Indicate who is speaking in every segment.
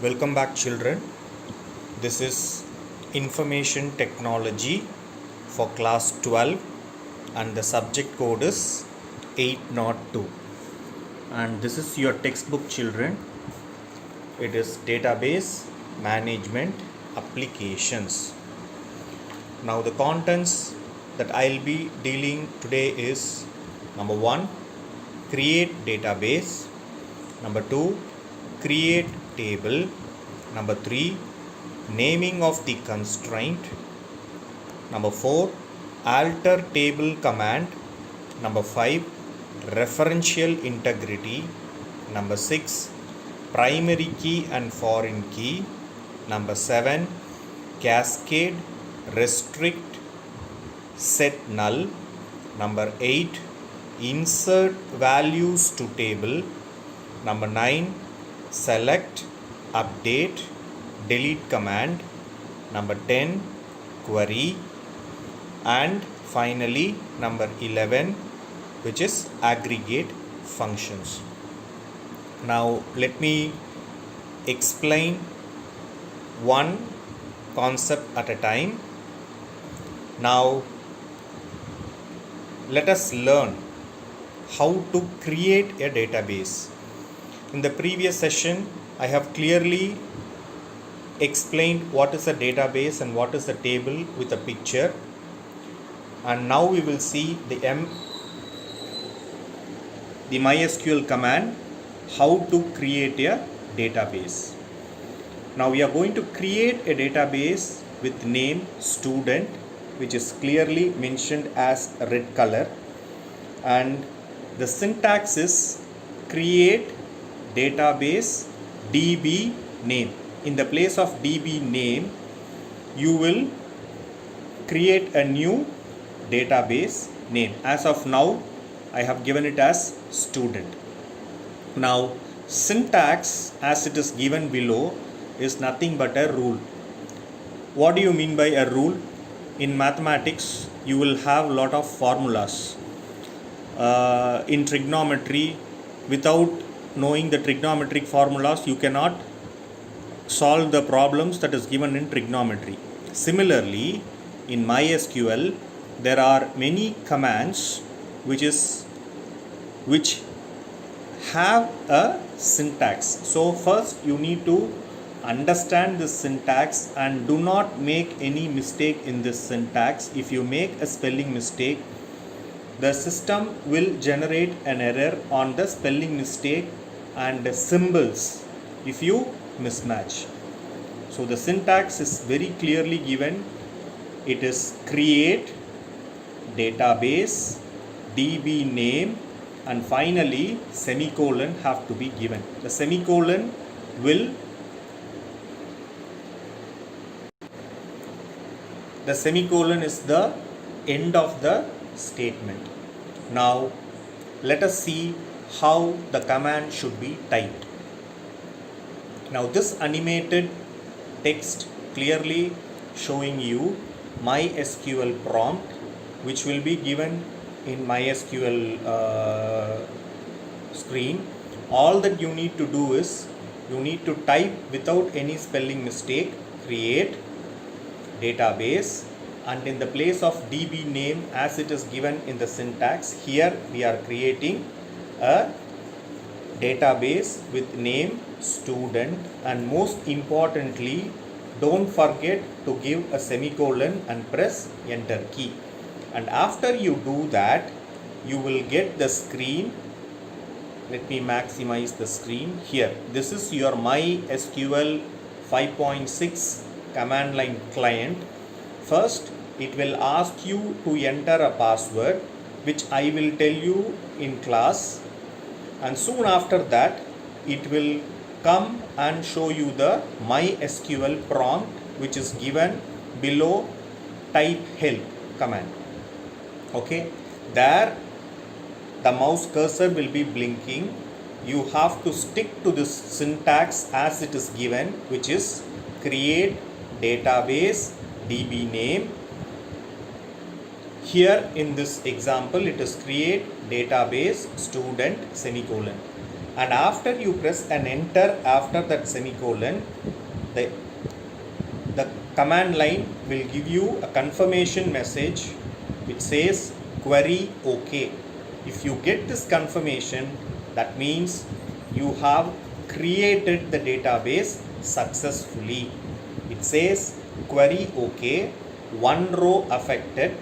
Speaker 1: Welcome back, children. This is Information Technology for class 12 and the subject code is 802. And this is your textbook, children. It is Database Management Applications. Now the contents that I'll be dealing today is number 1, create database. Number 2, create table. Number 3, naming of the constraint. Number 4, alter table command. Number 5, referential integrity. Number 6, primary key and foreign key. Number 7, cascade, restrict, set null. Number 8, insert values to table. Number 9, select, update, delete command. Number 10, query. And finally number 11, which is aggregate functions. Now let me explain one concept at a time. Now let us learn how to create a database. In the previous session, I have clearly explained what is a database and what is a table with a picture. And now we will see the MySQL command, how to create a database. Now we are going to create a database with name student, which is clearly mentioned as red color. And the syntax is create database DB name. In the place of DB name, you will create a new database name. As of now, I have given it as student. Now, syntax as it is given below is nothing but a rule. What do you mean by a rule? In mathematics, you will have a lot of formulas. In trigonometry, without knowing the trigonometric formulas, you cannot solve the problems that is given in trigonometry. Similarly, in MySQL, there are many commands which have a syntax. So first you need to understand this syntax and do not make any mistake in this syntax. If you make a spelling mistake, the system will generate an error on the spelling mistake and the symbols if you mismatch. So the syntax is very clearly given. It is create database DB name and finally semicolon have to be given. The semicolon is the end of the statement. Now let us see how the command should be typed. Now this animated text clearly showing you MySQL prompt, which will be given in MySQL screen. All that you need to do is you need to type without any spelling mistake create database, and in the place of DB name as it is given in the syntax, here we are creating a database with name student, and most importantly, don't forget to give a semicolon and press enter key. And after you do that, you will get the screen. Let me maximize the screen here. This is your MySQL 5.6 command line client. First, it will ask you to enter a password, which I will tell you in class. And soon after that, it will come and show you the MySQL prompt, which is given below type help command. Okay, there the mouse cursor will be blinking. You have to stick to this syntax as it is given, which is create database DB name. Here in this example, it is create database student semicolon. and after you press an enter after that semicolon, the command line will give you a confirmation message which says query OK. If you get this confirmation, that means you have created the database successfully. It says query OK, one row affected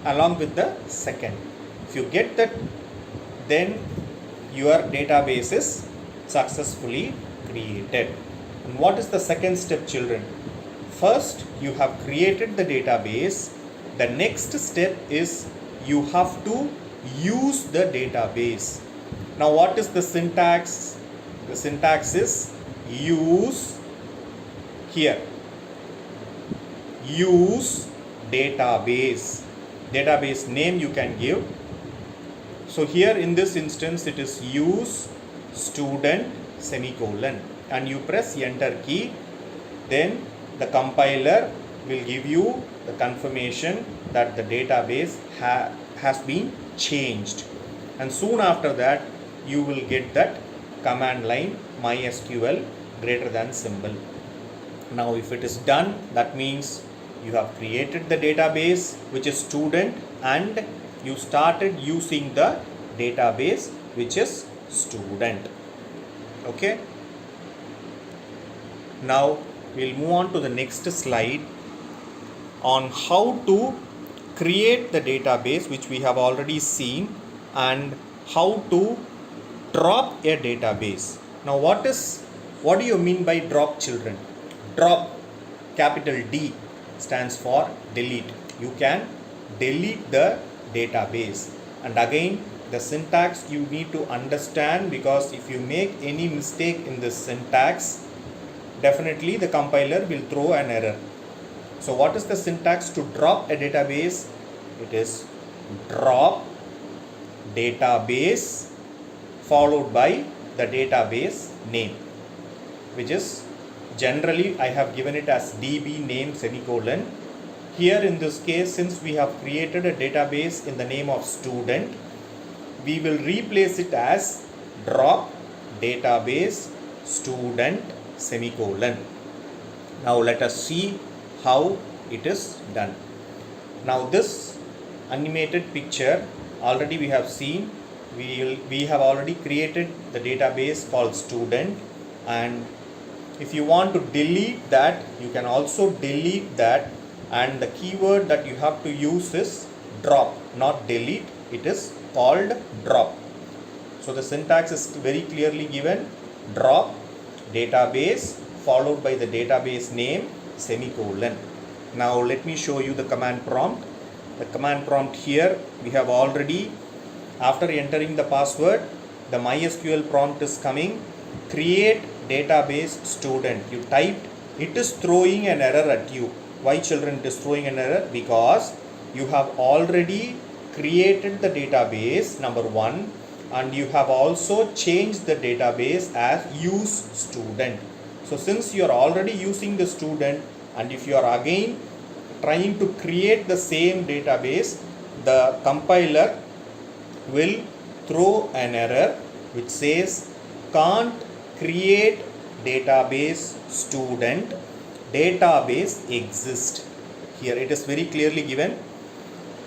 Speaker 1: along with the second. If you get that, then your database is successfully created. And what is the second step, children? First, you have created the database. The next step is you have to use the database. Now, what is the syntax? The syntax is use here. Use database. Database name you can give. So here in this instance it is use student semicolon, and you press enter key, then the compiler will give you the confirmation that the database has been changed, and soon after that you will get that command line MySQL greater than symbol. Now if it is done, that means you have created the database which is student, and you started using the database which is student. Okay. Now we'll move on to the next slide on how to create the database, which we have already seen, and how to drop a database. Now what do you mean by drop, children? Drop, capital D, stands for delete. You can delete the database, and again the syntax you need to understand, because if you make any mistake in this syntax, definitely the compiler will throw an error. So what is the syntax to drop a database? It is drop database followed by the database name, which is generally I have given it as db name semicolon. Here in this case, since we have created a database in the name of student, we will replace it as drop database student semicolon. Now let us see how it is done. Now this animated picture already we have seen. We have already created the database called student, and if you want to delete that, you can also delete that, and the keyword that you have to use is drop, not delete. It is called drop. So the syntax is very clearly given: drop database followed by the database name semicolon. Now let me show you the command prompt. The command prompt here we have already, after entering the password, the MySQL prompt is coming, create database student. You typed, it is throwing an error at you. Why, children, it is throwing an error? Because you have already created the database, number one, and you have also changed the database as use student. So since you are already using the student, and if you are again trying to create the same database, the compiler will throw an error which says can't create database student, database exists. Here it is very clearly given,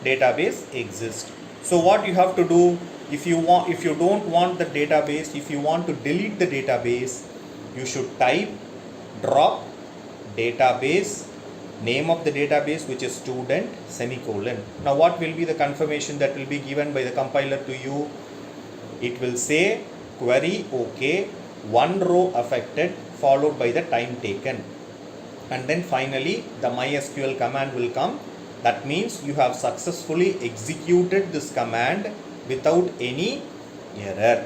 Speaker 1: database exists. So what you have to do, if you don't want the database, if you want to delete the database, you should type drop database, name of the database which is student semicolon. Now what will be the confirmation that will be given by the compiler to you? It will say query OK, one row affected followed by the time taken, and then finally the MySQL command will come. That means you have successfully executed this command without any error.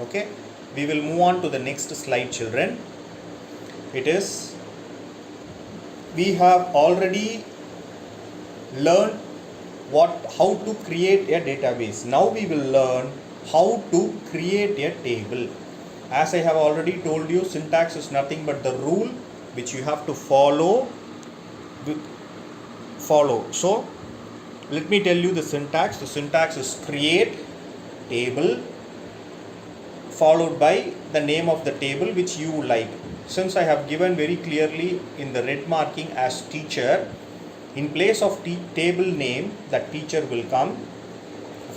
Speaker 1: Okay, we will move on to the next slide, children. It is, we have already learned how to create a database. Now we will learn how to create a table. As I have already told you, syntax is nothing but the rule which you have to follow. So let me tell you the syntax. The syntax is create table, followed by the name of the table which you like. Since I have given very clearly in the red marking as teacher, in place of table name, that teacher will come,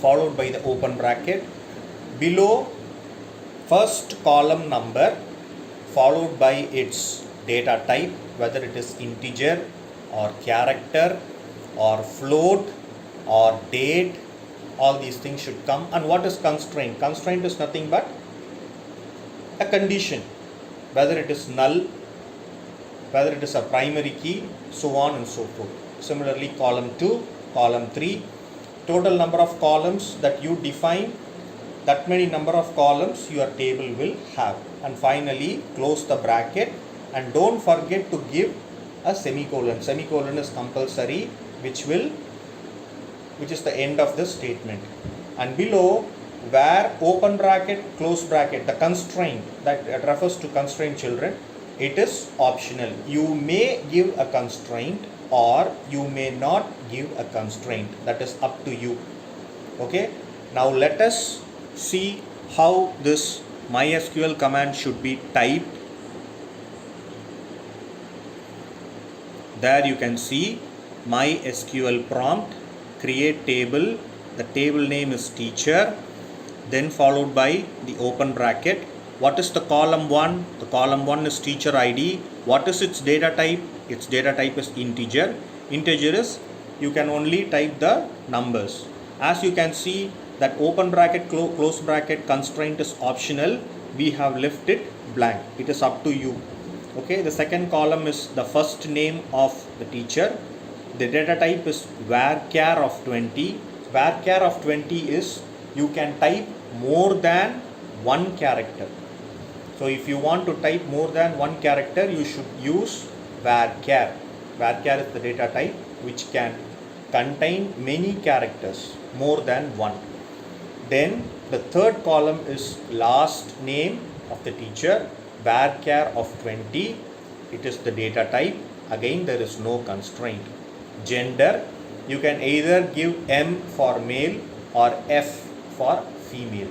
Speaker 1: followed by the open bracket, below first column number, followed by its data type, whether it is integer or character or float or date. All these things should come. And what is constraint? Constraint is nothing but a condition, whether it is null, whether it is a primary key, so on and so forth. Similarly, column 2, column 3, total number of columns that you define, that many number of columns your table will have. And finally, close the bracket, and don't forget to give a semicolon. Semicolon is compulsory, which is the end of the statement. And below, where open bracket, close bracket, the constraint that refers to constraint, children, it is optional. You may give a constraint or you may not give a constraint. That is up to you. Okay. Now let us see how this MySQL command should be typed. There you can see MySQL prompt, create table, the table name is teacher, then followed by the open bracket. What is the column 1? The column 1 is teacher ID. What is its data type? Its data type is integer. Integer is, you can only type the numbers. As you can see, that open bracket, close bracket constraint is optional. We have left it blank. It is up to you. Okay, the second column is the first name of the teacher. The data type is varchar of 20. Varchar of 20 is, you can type more than one character. So if you want to type more than one character, you should use varchar. Varchar is the data type which can contain many characters, more than one. Then the third column is last name of the teacher, varchar of 20. It is the data type. Again, there is no constraint. Gender, you can either give M for male or F for female.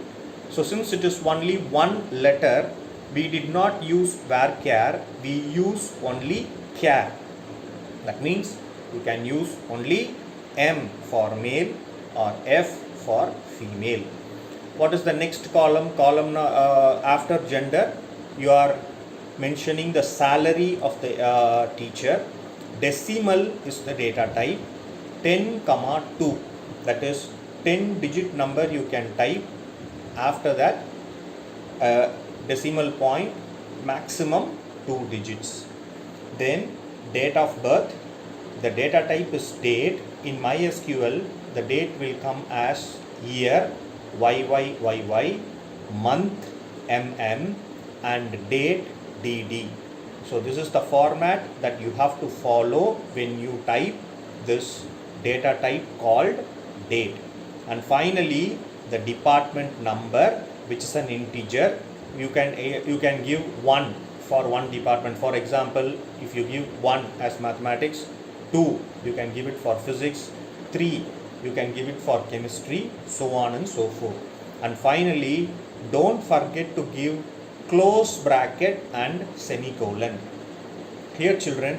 Speaker 1: So since it is only one letter, we did not use varchar, we use only char. That means you can use only M for male or F for female. What is the next column? Column after gender, you are mentioning the salary of the teacher. Decimal is the data type. 10, 2, that is 10 digit number you can type. After that, decimal point, maximum 2 digits. Then date of birth, the data type is date. In MySQL, the date will come as year, YYYY, month, MM, and date, DD. So this is the format that you have to follow when you type this data type called date. And finally, the department number, which is an integer. You can give 1 for one department. For example, if you give 1 as mathematics, 2 you can give it for physics, 3 you can give it for chemistry, so on and so forth. And finally, don't forget to give close bracket and semicolon. Here children,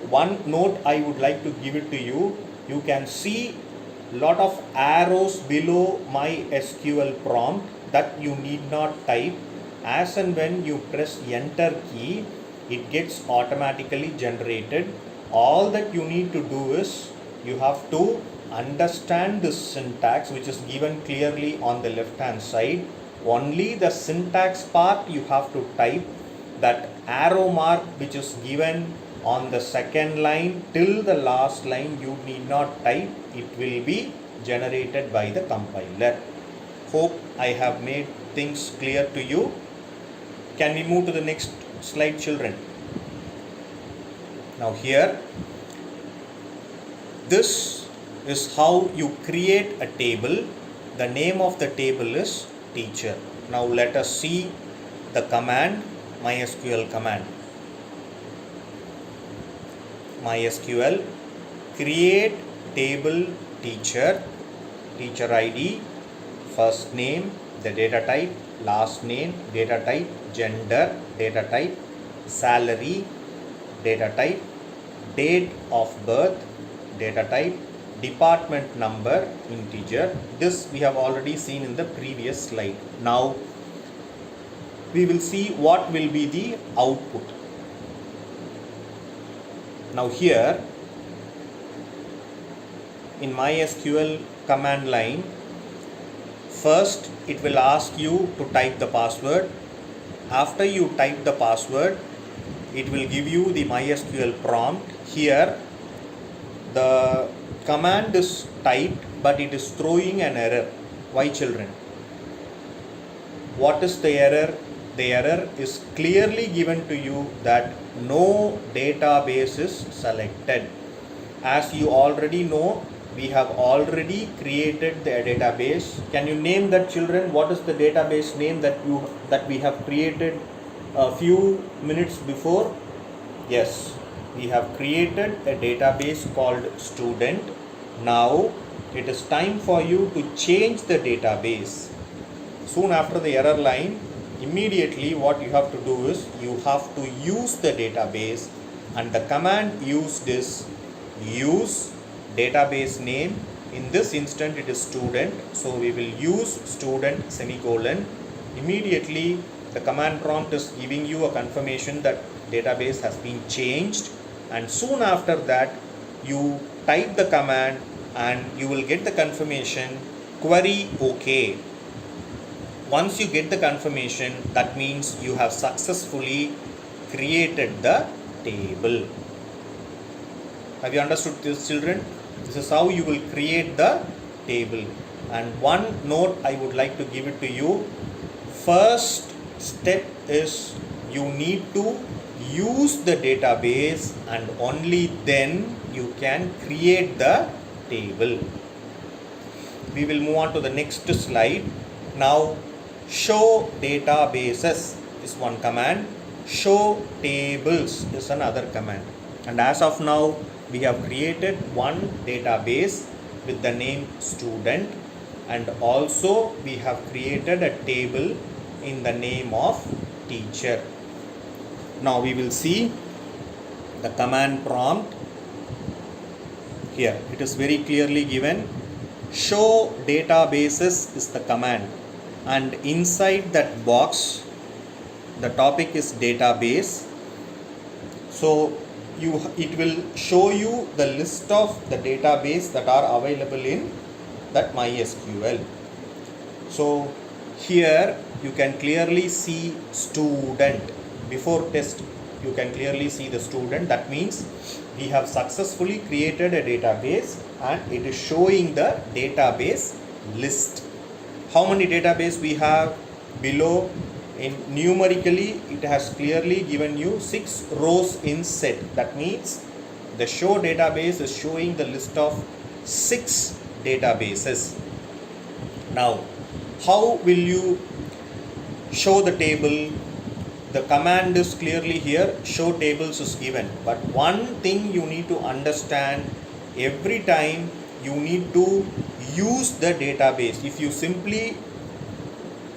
Speaker 1: one note I would like to give it to you. You can see lot of arrows below MySQL prompt that you need not type. As and when you press enter key, it gets automatically generated. All that you need to do is, you have to understand this syntax which is given clearly on the left hand side. Only the syntax part you have to type. That arrow mark which is given on the second line till the last line, you need not type. It will be generated by the compiler. Hope I have made things clear to you. Can we move to the next slide, children? Now here, this is how you create a table. The name of the table is teacher. Now let us see the command, MySQL command. MySQL create table teacher, teacher ID, first name, the data type, last name, data type, gender, data type, salary, data type, date of birth, data type, department number, integer. This we have already seen in the previous slide. Now we will see what will be the output. Now here in MySQL command line, first it will ask you to type the password. After you type the password, it will give you the MySQL prompt. Here the command is typed, but it is throwing an error. Why, children? What is the error? The error is clearly given to you that no database is selected. As you already know, we have already created the database. Can you name that, children? What is the database name that we have created a few minutes before? Yes, we have created a database called student. Now it is time for you to change the database. Soon after the error line, immediately what you have to do is you have to use the database, and the command used is use database name. In this instant it is student, so we will use student semicolon. Immediately the command prompt is giving you a confirmation that database has been changed, and soon after that you type the command and you will get the confirmation query OK. Once you get the confirmation, that means you have successfully created the table. Have you understood this, children? This is how you will create the table. And one note I would like to give it to you. First step is you need to use the database, and only then you can create the table. We will move on to the next slide. Now show databases is one command, show tables is another command. And as of now we have created one database with the name student, and also we have created a table in the name of teacher. Now we will see the command prompt. Here it is very clearly given, show databases is the command, and inside that box the topic is database. So it will show you the list of the database that are available in that MySQL. So here you can clearly see student. Before test you can clearly see the student. That means we have successfully created a database, and it is showing the database list. How many database we have? Below in numerically it has clearly given you 6 rows in set. That means the show database is showing the list of 6 databases. Now how will you show the table? The command is clearly here, show tables is given, but one thing you need to understand, every time you need to use the database. If you simply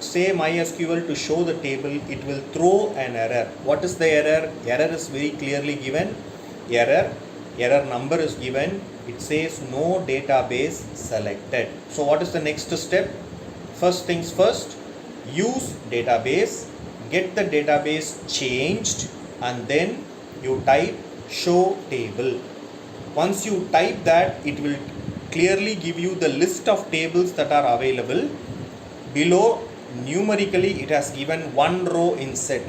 Speaker 1: say MySQL to show the table, it will throw an error. What is the error? Error is very clearly given. Error number is given. It says no database selected. So what is the next step? First things first, use database, get the database changed, and then you type show table. Once you type that, it will clearly give you the list of tables that are available. Below numerically it has given 1 row in set.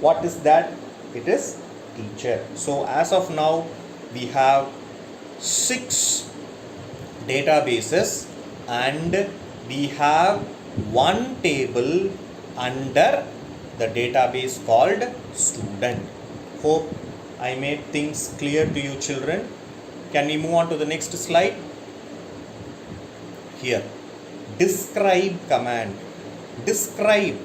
Speaker 1: What is that? It is teacher. So as of now we have 6 databases, and we have one table under the database called student. Hope I made things clear to you, children. Can we move on to the next slide? Here, describe command. Describe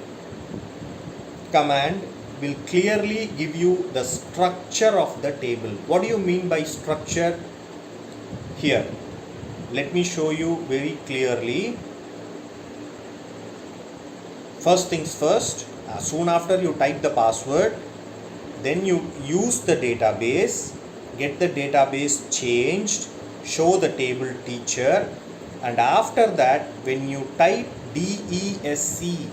Speaker 1: command will clearly give you the structure of the table. What do you mean by structure? Here, let me show you very clearly. first things first, soon after you type the password, then you use the database, get the database changed, show the table teacher, and after that when you type DESC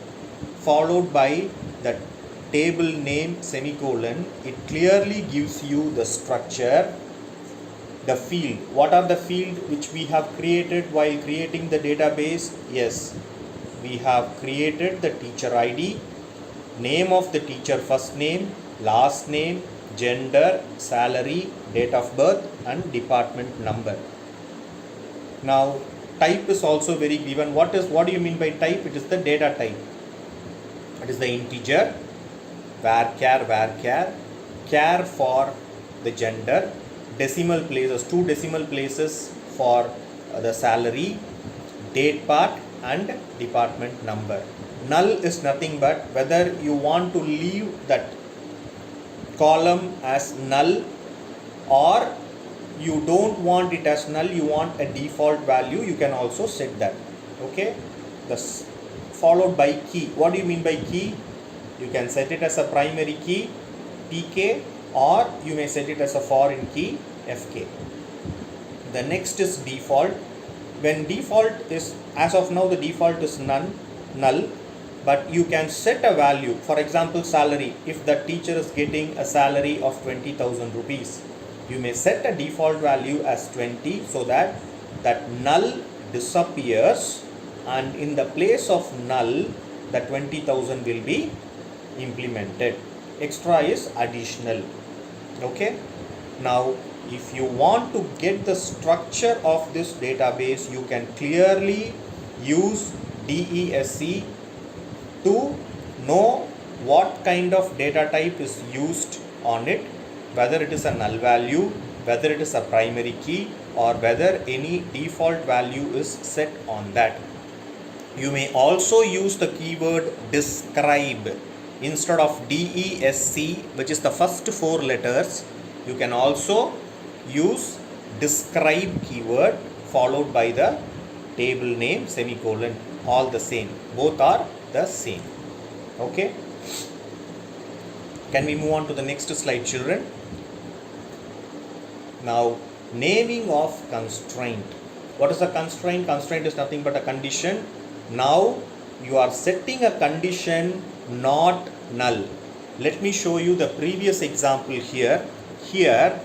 Speaker 1: followed by the table name semicolon, it clearly gives you the structure, the field. What are the field which we have created while creating the database? Yes, we have created the teacher ID, name of the teacher first name, last name, gender, salary, date of birth and department number. Now type is also very given. What do you mean by type? It is the data type. It is the integer, varchar, char for the gender, decimal places, 2 decimal places for the salary, date part and department number. Null is nothing but whether you want to leave that column as null or you don't want it as null, you want a default value, you can also set that. Okay, this followed by key. What do you mean by key? You can set it as a primary key, pk, or you may set it as a foreign key, fk. The next is default. When default is, as of now the default is null, but you can set a value. For example, salary. If the teacher is getting a salary of 20,000 rupees, you may set a default value as 20 so that that null disappears, and in the place of null the 20,000 will be implemented. Extra is additional. Okay, now if you want to get the structure of this database, you can clearly use DESC to know what kind of data type is used on it, whether it is a null value, whether it is a primary key, or whether any default value is set on that. You may also use the keyword describe. Instead of DESC, which is the first 4 letters, you can also use describe keyword followed by the table name semicolon. All the same, both are the same. Okay, can we move on to the next slide, children? Now, naming of constraint. What is a constraint? Constraint is nothing but a condition. Now you are setting a condition not null. Let me show you the previous example here. Here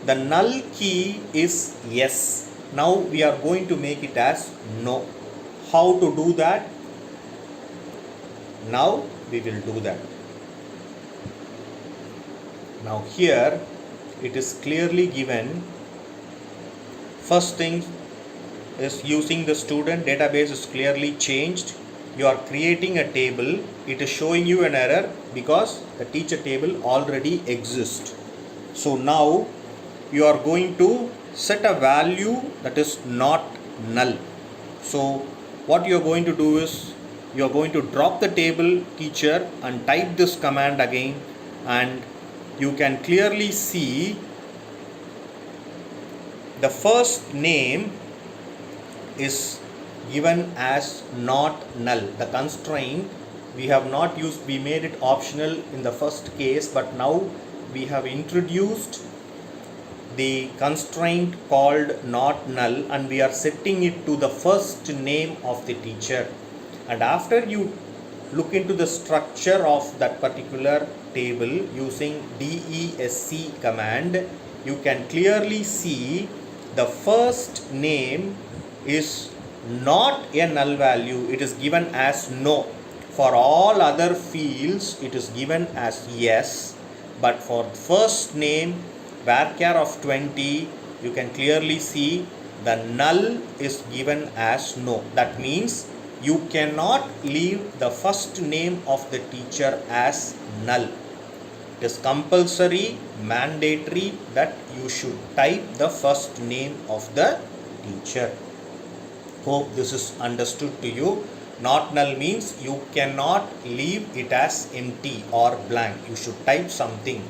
Speaker 1: the null key is yes. Now we are going to make it as no. How to do that? Now we will do that. Now here it is clearly given. First thing is using the student database is clearly changed. You are creating a table. It is showing you an error because the teacher table already exists. So now you are going to set a value that is not null. So what you are going to do is you are going to drop the table teacher and type this command again, and you can clearly see the first name is given as not null. The constraint we have not used, we made it optional in the first case, but now we have introduced the constraint called not null and we are setting it to the first name of the teacher. And after you look into the structure of that particular table using DESC command, you can clearly see the first name is not a null value, it is given as no. For all other fields it is given as yes, but for first name varchar of 20, you can clearly see the null is given as no. That means you cannot leave the first name of the teacher as null. It is compulsory, mandatory that you should type the first name of the teacher. Hope this is understood to you. Not null means you cannot leave it as empty or blank. You should type something.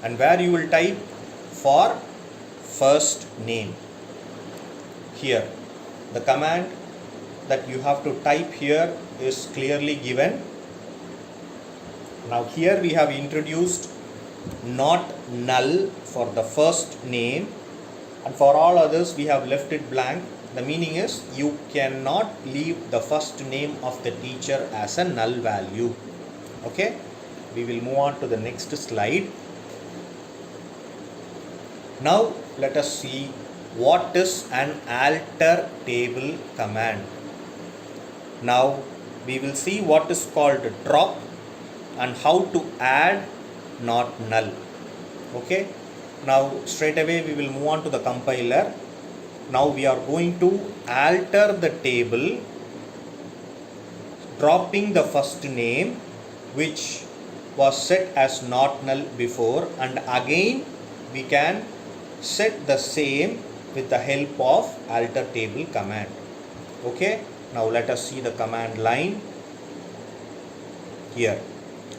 Speaker 1: And where you will type? For first name. Here, the command that you have to type here is clearly given. Now here we have introduced not null for the first name, and for all others we have left it blank. The meaning is you cannot leave the first name of the teacher as a null value. Okay, we will move on to the next slide. Now let us see what is an alter table command. Now we will see what is called drop and how to add not null. Okay, now straight away we will move on to the compiler. Now we are going to alter the table, dropping the first name which was set as not null before, and again we can set the same with the help of alter table command. Okay, now let us see the command line here.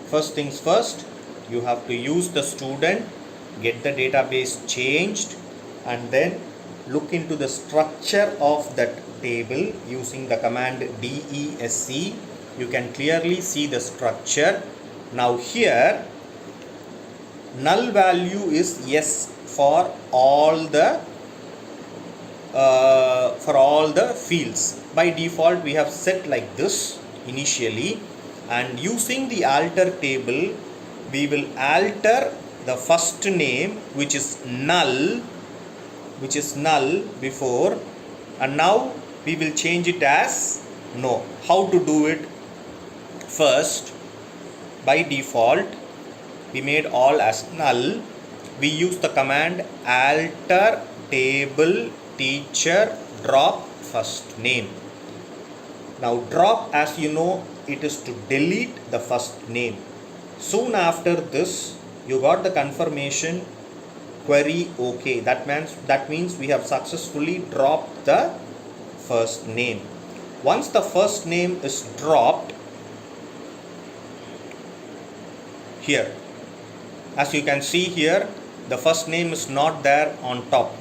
Speaker 1: First things first, you have to use the student, get the database changed, and then look into the structure of that table using the command desc. You can clearly see the structure. Now here null value is yes for all the fields. By default we have set like this initially, and using the alter table we will alter the first name which is null before, and now we will change it as no. How to do it? First, by default we made all as null. We use the command alter table teacher drop first name. Now drop, as you know, it is to delete the first name. Soon after this you got the confirmation query OK. That means we have successfully dropped the first name. Once the first name is dropped, here as you can see here, the first name is not there on top.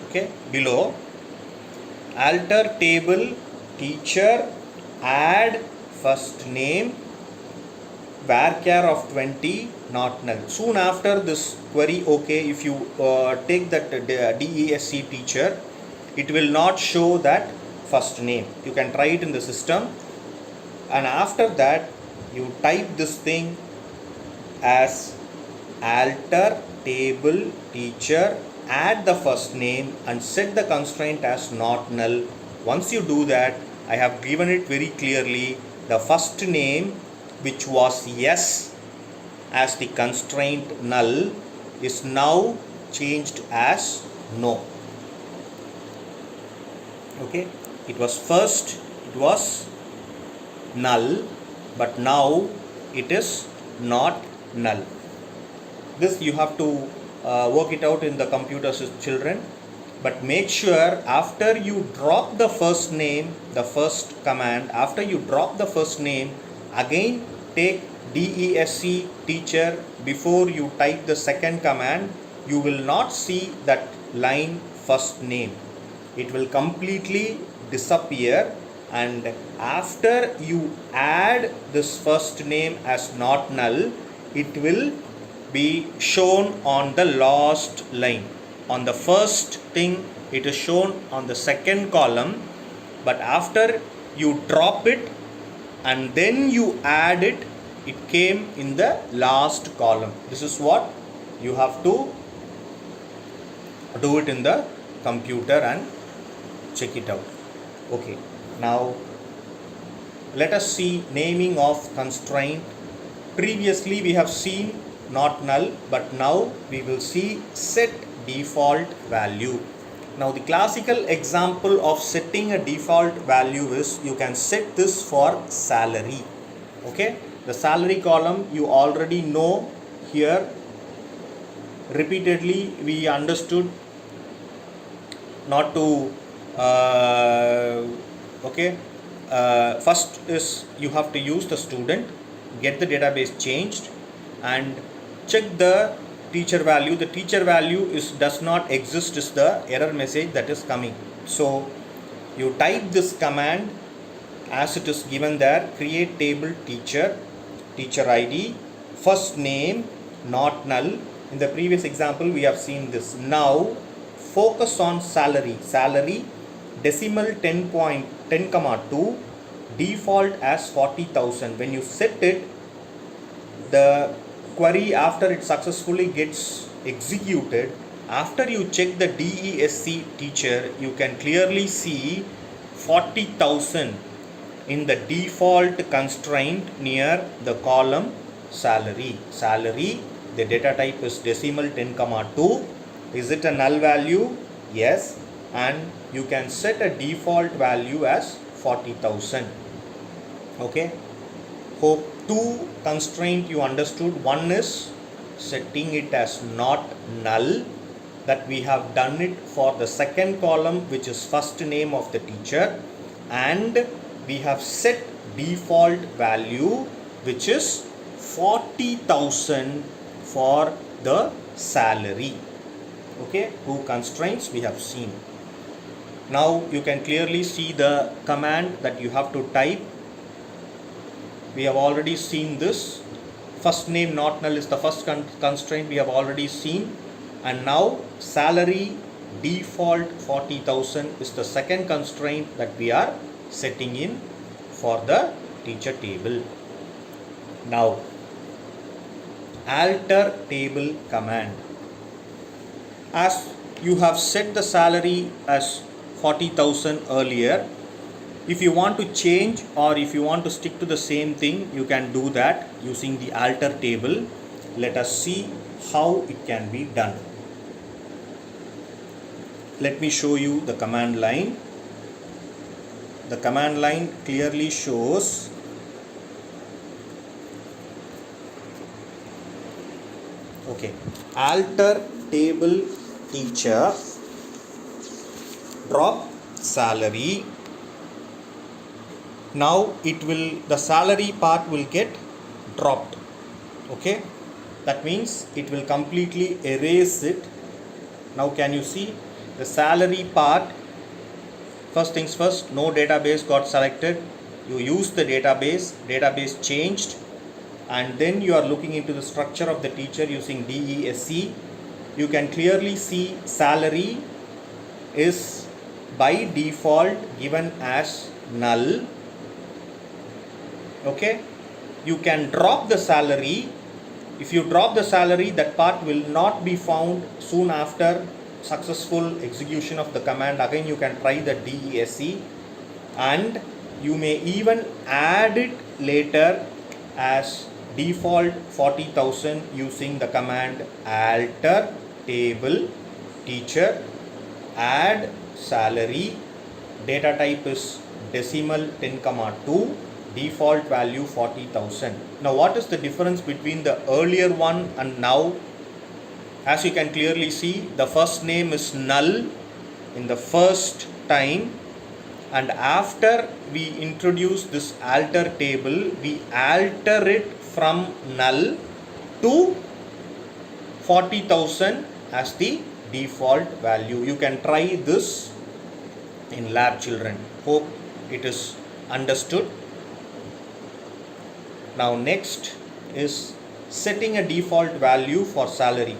Speaker 1: Okay, below alter table teacher add first name varchar of 20 not null. Soon after this query OK, if you take that desc teacher, it will not show that first name. You can try it in the system, and after that you type this thing as alter table teacher add the first name and set the constraint as not null. Once you do that, I have given it very clearly, the first name which was yes as the constraint null is now changed as no. Okay, it was null, but now it is not null. This you have to work it out in the computer, children. But make sure after you drop the first name, the first command, after you drop the first name, again take desc teacher before you type the second command. You will not see that line first name. It will completely disappear, and after you add this first name as not null, it will be shown on the last line. On the first thing it is shown on the second column, but after you drop it and then you add it, it came in the last column. This is what you have to do it in the computer and check it out. Okay, now let us see naming of constraint. Previously we have seen not null, but now we will see set default value. Now the classical example of setting a default value is you can set this for salary. Okay, the salary column you already know. Here repeatedly we understood not to first is you have to use the student, get the database changed, and check the teacher value. The teacher value does not exist is the error message that is coming. So you type this command as it is given there, create table teacher, teacher ID, first name, not null. In the previous example we have seen this. Now focus on salary, decimal 10.10,2, default as 40,000. When you set it, the query after it successfully gets executed, after you check the DESC teacher, you can clearly see 40,000 in the default constraint near the column salary. The data type is decimal 10,2. Is it a null value? Yes. And you can set a default value as 40,000. Okay. Hope two constraint you understood. One is setting it as not null, that we have done it for the second column, which is first name of the teacher, and we have set default value which is 40,000 for the salary. Okay, two constraints we have seen. Now you can clearly see the command that you have to type. We have already seen this. First name not null is the first constraint we have already seen, and now salary default 40,000 is the second constraint that we are setting in for the teacher table. Now alter table command. As you have set the salary as 40,000 earlier, if you want to change or if you want to stick to the same thing, you can do that using the alter table. Let us see how it can be done. Let me show you the command line. The command line clearly shows alter table teacher, drop salary. Now the salary part will get dropped. Okay, that means it will completely erase it. Now can you see the salary part? First things first, no database got selected. You use the database changed, and then you are looking into the structure of the teacher using DESC. You can clearly see salary is by default given as null. Okay, you can drop the salary. If you drop the salary, that part will not be found soon after successful execution of the command. Again you can try the DESC, and you may even add it later as default 40,000 using the command alter table teacher, add salary, data type is decimal 10,2, default value 40,000. Now what is the difference between the earlier one and now? As you can clearly see, the first name is null in the first time, and after we introduce this alter table, we alter it from null to 40,000 as the default value. You can try this in lab, children. Hope it is understood. Now next is setting a default value for salary.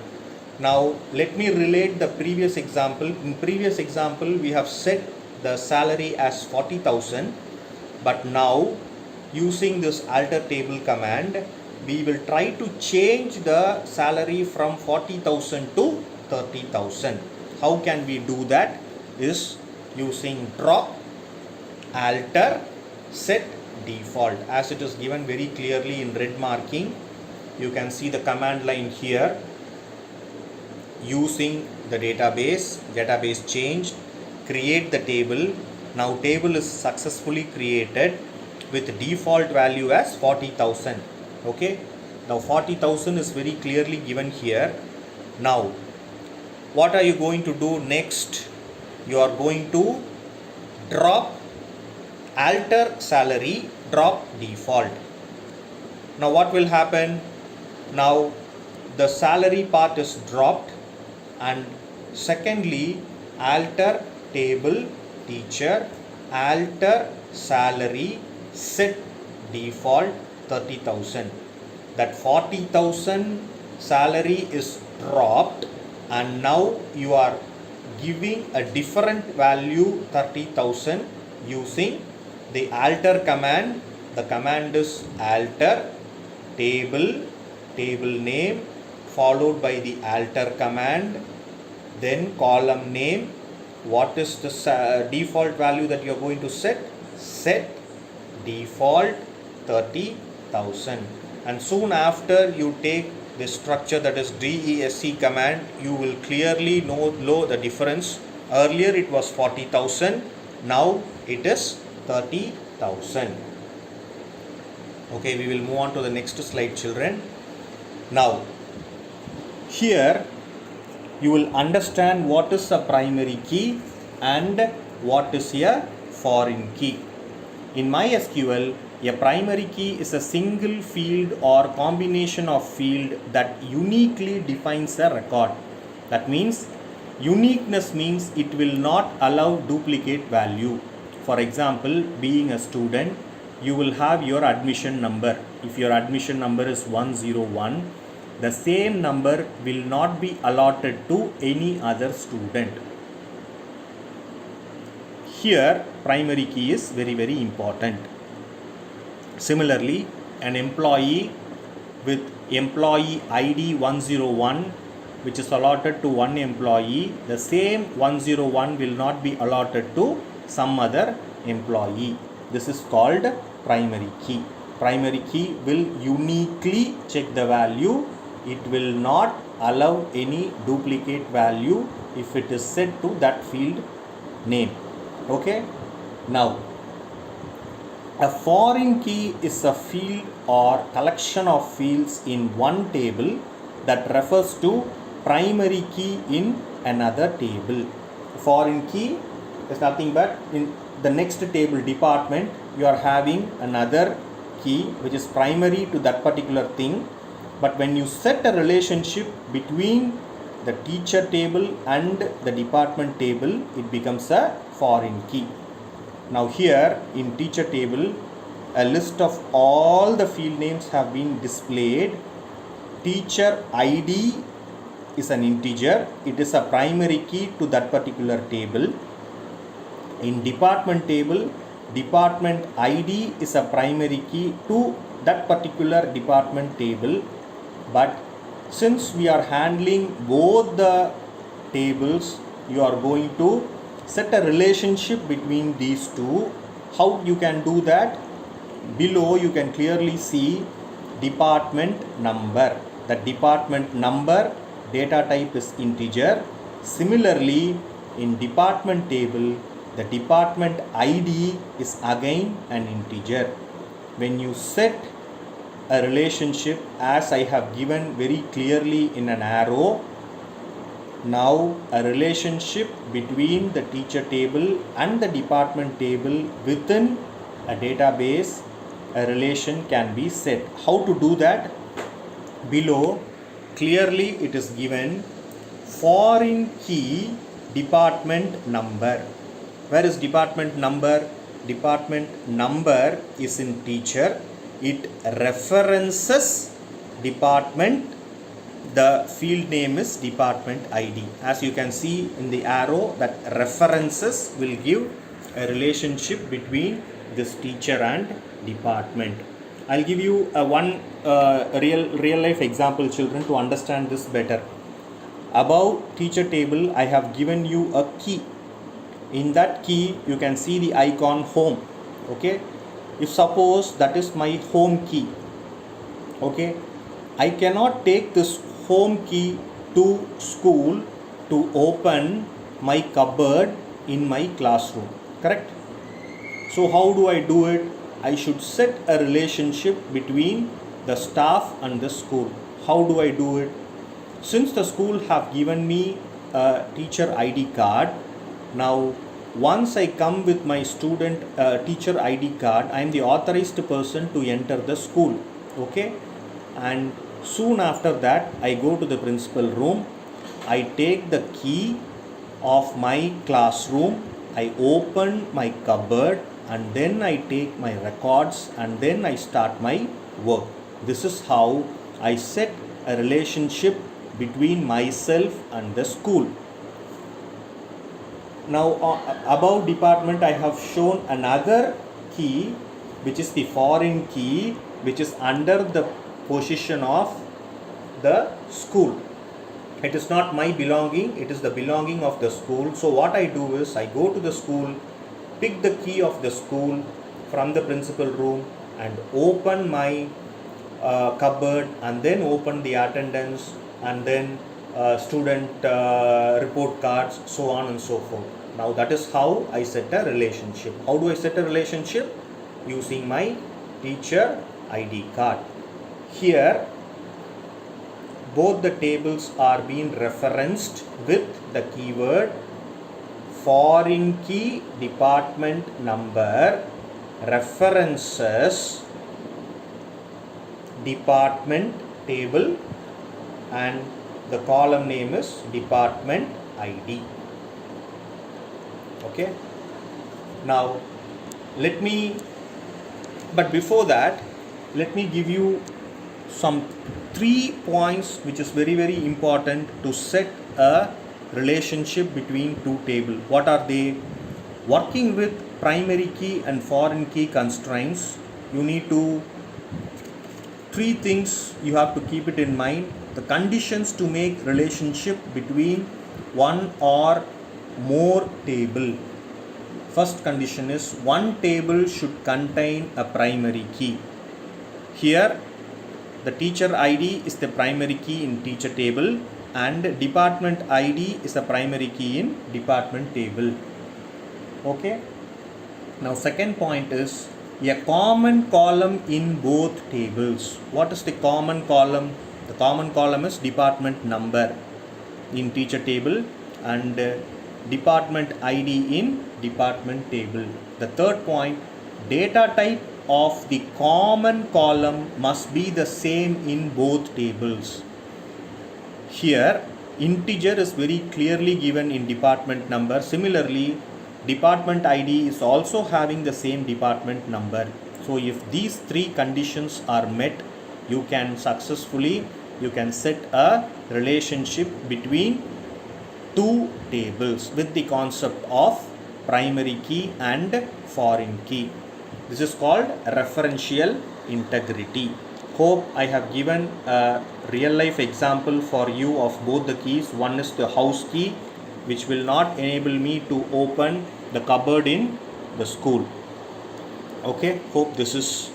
Speaker 1: Now let me relate the previous example. In previous example we have set the salary as 40,000, but now using this alter table command we will try to change the salary from 40,000 to 30,000. How can we do that? Is using drop alter set default, as it is given very clearly in red marking. You can see the command line here. Using the database changed, create the table. Now table is successfully created with default value as 40,000. Okay, now 40,000 is very clearly given here. Now what are you going to do next? You are going to drop alter salary, drop default. Now what will happen? Now the salary part is dropped, and secondly alter table teacher, alter salary, set default 30,000. That 40,000 salary is dropped, and now you are giving a different value 30,000 using the alter command. The command is alter table name followed by the alter command, then column name. What is the default value that you are going to set? Set default 30,000. And soon after you take the structure, that is DESC command, you will clearly know the difference. Earlier it was 40,000, now it is 30,000. Okay, we will move on to the next slide, children. Now here you will understand what is a primary key and what is a foreign key. In MySQL, a primary key is a single field or combination of field that uniquely defines a record. That means uniqueness means it will not allow duplicate value. For example, being a student, you will have your admission number. If your admission number is 101, the same number will not be allotted to any other student. Here, primary key is very, very important. Similarly, an employee with employee ID 101, which is allotted to one employee, the same 101 will not be allotted to some other employee. This is called primary key. Primary key will uniquely check the value. It will not allow any duplicate value if it is set to that field name. Okay. Now, a foreign key is a field or collection of fields in one table that refers to primary key in another table. Foreign key is nothing but in the next table department you are having another key which is primary to that particular thing. But when you set a relationship between the teacher table and the department table, it becomes a foreign key. Now here in teacher table, a list of all the field names have been displayed. Teacher ID is an integer. It is a primary key to that particular table. In department table, department ID is a primary key to that particular department table. But since we are handling both the tables, you are going to set a relationship between these two. How you can do that? Below you can clearly see department number. The department number data type is integer. Similarly, in department table, the department ID is again an integer. When you set a relationship as I have given very clearly in an arrow, now a relationship between the teacher table and the department table within a database, a relation can be set. How to do that? Below clearly it is given foreign key department number. Where is department number? Department number is in teacher. It references department. The field name is department ID. As you can see in the arrow, that references will give a relationship between this teacher and department. I'll give you one real life example, children, to understand this better. Above teacher table, I have given you a key. In that key, you can see the icon home. Okay. If suppose that is my home key, okay, I cannot take this home key to school to open my cupboard in my classroom, correct? So how do I do it? I should set a relationship between the staff and the school. How do I do it? Since the school have given me a teacher ID card, now once I come with my student teacher ID card, I am the authorized person to enter the school. Okay, and soon after that I go to the principal room. I take the key of my classroom, I open my cupboard and then I take my records and then I start my work. This is how I set a relationship between myself and the school. Now above department I have shown another key, which is the foreign key, which is under the position of the school. It is not my belonging, it is the belonging of the school. So what I do is I go to the school, pick the key of the school from the principal room and open my cupboard and then open the attendance and then student report cards, so on and so forth. Now that is how I set a relationship. How do I set a relationship? Using my teacher ID card. Here both the tables are being referenced with the keyword foreign key department number references department table, and the column name is department ID. Okay. Now but before that, let me give you some 3 points which is very important to set a relationship between two tables. What are they? Working with primary key and foreign key constraints, you need to 3 things you have to keep it in mind. The conditions to make relationship between one or more table. First condition is one table should contain a primary key. Here the teacher ID is the primary key in teacher table and department ID is the primary key in department table. Okay. Now second point is a common column in both tables. What is the common column? The common column is department number in teacher table and department ID in department table. The third point, data type of the common column must be the same in both tables. Here integer is very clearly given in department number. Similarly, department ID is also having the same department number. So if these 3 conditions are met, you can successfully set a relationship between 2 tables with the concept of primary key and foreign key. This is called referential integrity. Hope I have given a real life example for you of both the keys. One is the house key, which will not enable me to open the cupboard in the school. Okay, hope this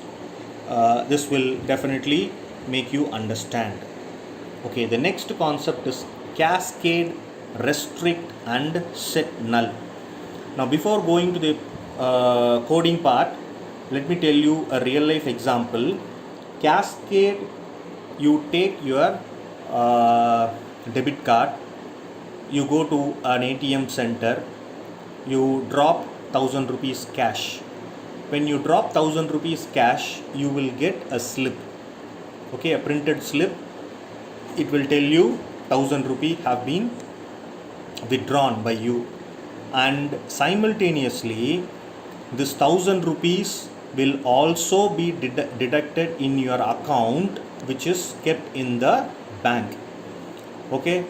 Speaker 1: will definitely make you understand. Okay, the next concept is cascade, restrict and set null. Now before going to the coding part, let me tell you a real life example. Cascade, you take your debit card, you go to an ATM center, you drop 1000 rupees cash. When you drop 1000 rupees cash, you will get a slip. Okay, a printed slip. It will tell you 1000 rupees have been withdrawn by you, and simultaneously this 1000 rupees will also be deducted in your account, which is kept in the bank. Okay,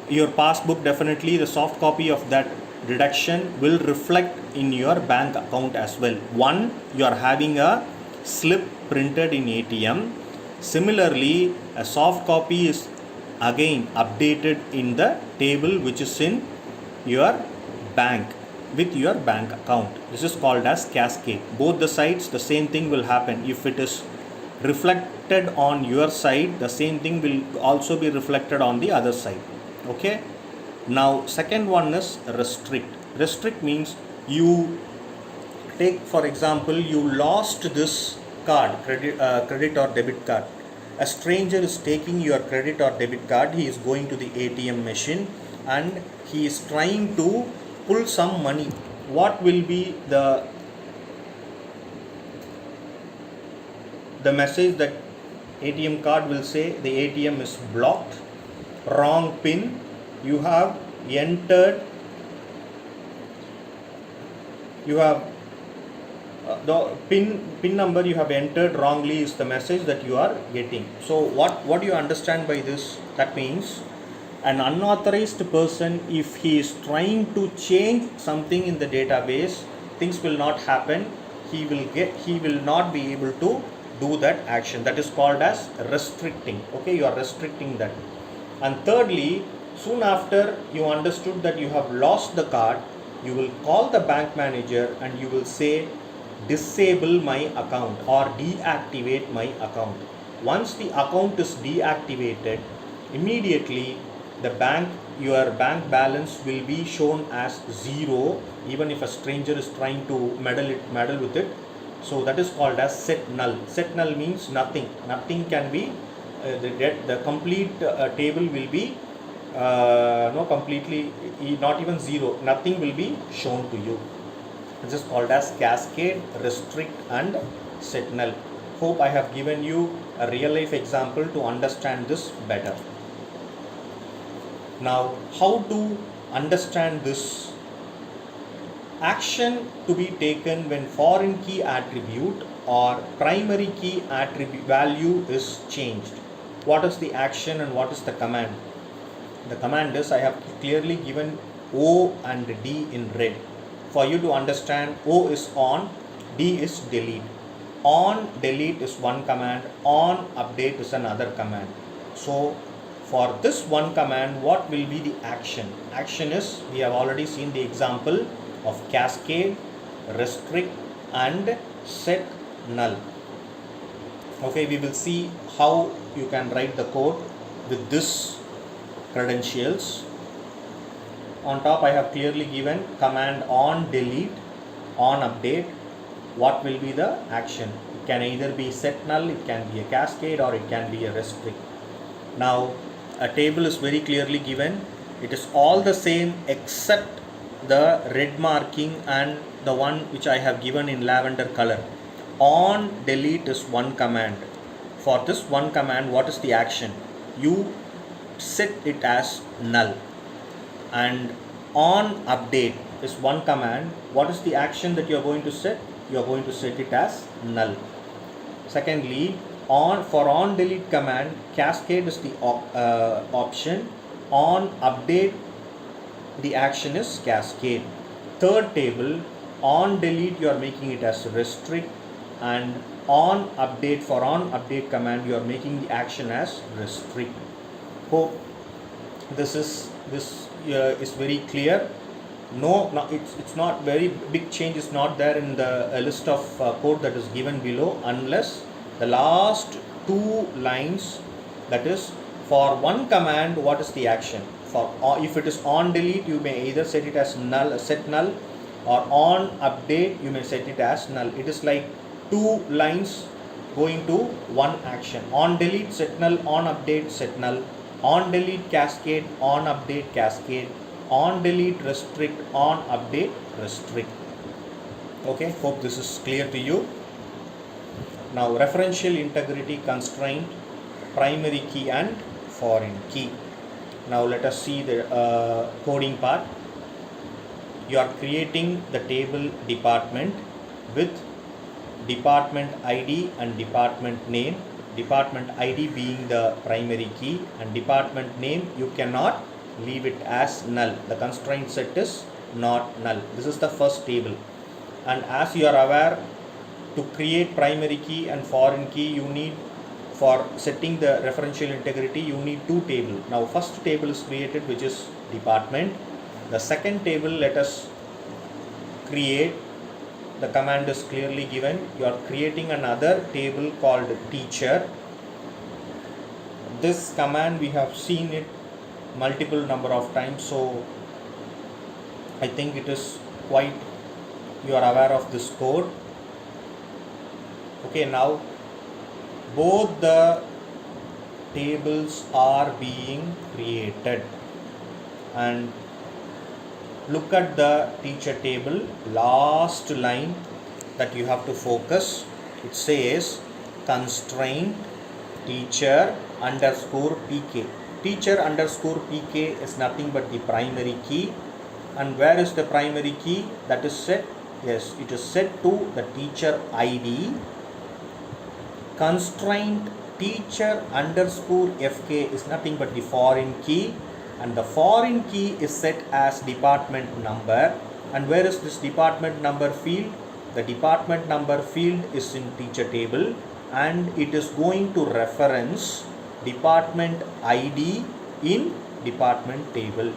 Speaker 1: your passbook, definitely the soft copy of that deduction will reflect in your bank account as well. One, you are having a slip printed in ATM. Similarly, a soft copy is again updated in the table which is in your bank with your bank account. This is called as cascade. Both the sides, the same thing will happen. If it is reflected on your side, the same thing will also be reflected on the other side. Okay. Now second one is restrict. Restrict means you take, for example, you lost this card, credit or debit card. A stranger is taking your credit or debit card. He is going to the ATM machine and he is trying to pull some money. What will be the message that ATM card will say? The ATM is blocked, wrong pin, you have entered, you have the pin number you have entered wrongly is the message that you are getting. So what do you understand by this? That means an unauthorized person, if he is trying to change something in the database, things will not happen. He will not be able to do that action. That is called as restricting. Okay, you are restricting that. And thirdly, soon after you understood that you have lost the card, you will call the bank manager and you will say, disable my account or deactivate my account. Once the account is deactivated, immediately your bank balance will be shown as zero, even if a stranger is trying to meddle with it. So that is called as set null. Set null means nothing can be the complete table will be completely, not even zero, nothing will be shown to you. This is called as cascade, restrict and set null. Hope I have given you a real life example to understand this better. Now, how to understand this? Action to be taken when foreign key attribute or primary key attribute value is changed. What is the action and what is the command? The command is, I have clearly given O and D in red. For you to understand, O is on, D is delete. On delete is one command, on update is another command. So for this one command, what will be the action? Action is, we have already seen the example of cascade, restrict and set null. Okay, we will see how you can write the code with this credentials. On top I have clearly given command on delete, on update. What will be the action? It can either be set null, it can be a cascade, or it can be a restrict. Now a table is very clearly given. It is all the same except the red marking and the one which I have given in lavender color. On delete is one command. For this one command, what is the action? You set it as null. And on update is one command. What is the action that you are going to set? You are going to set it as null. Secondly, for on delete command, cascade is the option. On update, the action is cascade. Third table, on delete you are making it as restrict, and on update, for on update command you are making the action as restrict. Hope this is very clear. No, it's not very big change is not there in the list of code that is given below, unless the last two lines, that is for one command what is the action. For if it is on delete, you may either set it as null, set null, or on update you may set it as null. It is like two lines going to one action. On delete set null, on update set null, on delete cascade, on update cascade, on delete restrict, on update restrict. Okay, hope this is clear to you. Now referential integrity constraint, primary key and foreign key. Now let us see the coding part. You are creating the table department with department ID and department name. Department ID being the primary key, and department name you cannot leave it as null. The constraint set is not null. This is the first table. And as you are aware, to create primary key and foreign key, you need, for setting the referential integrity, you need two tables. Now first table is created, which is department. The second table, let us create. The command is clearly given. You are creating another table called teacher. This command we have seen it multiple number of times, so I think it is quite, you are aware of this code. Okay, now both the tables are being created, and look at the teacher table, last line that you have to focus. It says constraint teacher underscore pk. teacher underscore pk is nothing but the primary key. And where is the primary key that is set? Yes, it is set to the teacher ID. Constraint teacher underscore fk is nothing but the foreign key, and the foreign key is set as department number. And where is this department number field? The department number field is in teacher table, and it is going to reference department ID in department table.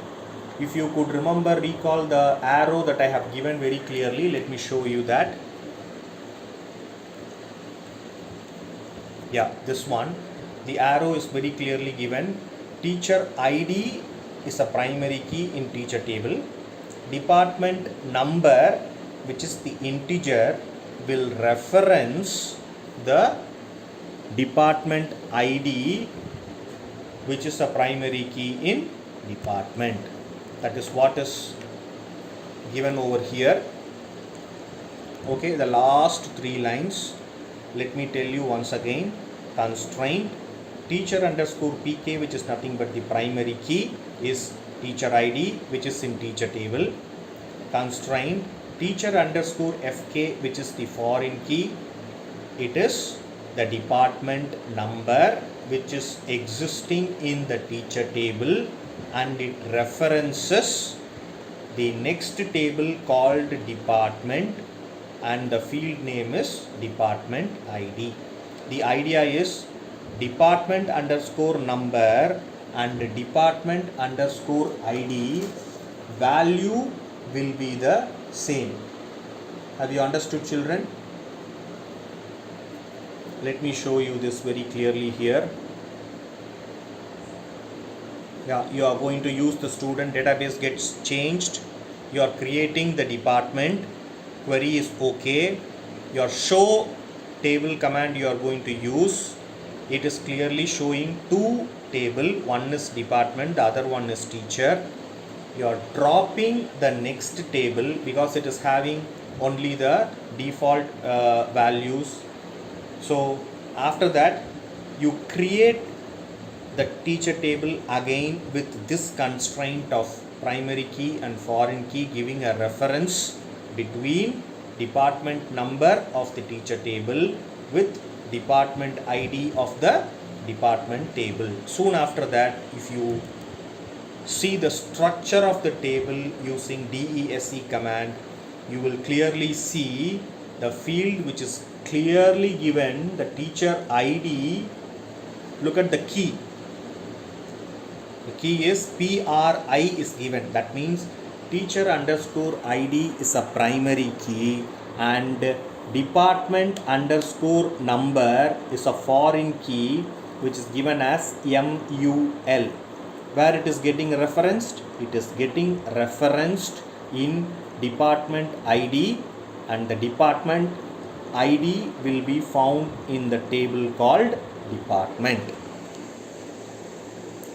Speaker 1: If you could remember, recall the arrow that I have given very clearly. Let me show you that. Yeah, this one, the arrow is very clearly given. Teacher ID is a primary key in teacher table. Department number, which is the integer, will reference the department ID, which is a primary key in department. That is what is given over here. Okay, the last 3 lines. Let me tell you once again. Constraint teacher underscore pk, which is nothing but the primary key, is teacher ID, which is in teacher table. Constraint teacher underscore fk, which is the foreign key, it is the department number which is existing in the teacher table, and it references the next table called department, and the field name is department ID. The idea is department underscore number and department underscore ID value will be the same. Have you understood, children? Let me show you this very clearly here. Yeah, you are going to use the student database gets changed. You are creating the department. Query is okay. Your show table command you are going to use. It is clearly showing 2 table. One is department, the other one is teacher. You are dropping the next table because it is having only the default values. So after that, you create the teacher table again with this constraint of primary key and foreign key, giving a reference between department number of the teacher table with department ID of the department table. Soon after that, if you see the structure of the table using DESE command, you will clearly see the field which is clearly given, the teacher ID. Look at the key. The key is PRI is given. That means teacher underscore ID is a primary key, and department underscore number is a foreign key which is given as MUL. Where it is getting referenced? It is getting referenced in department ID, and the department ID will be found in the table called department.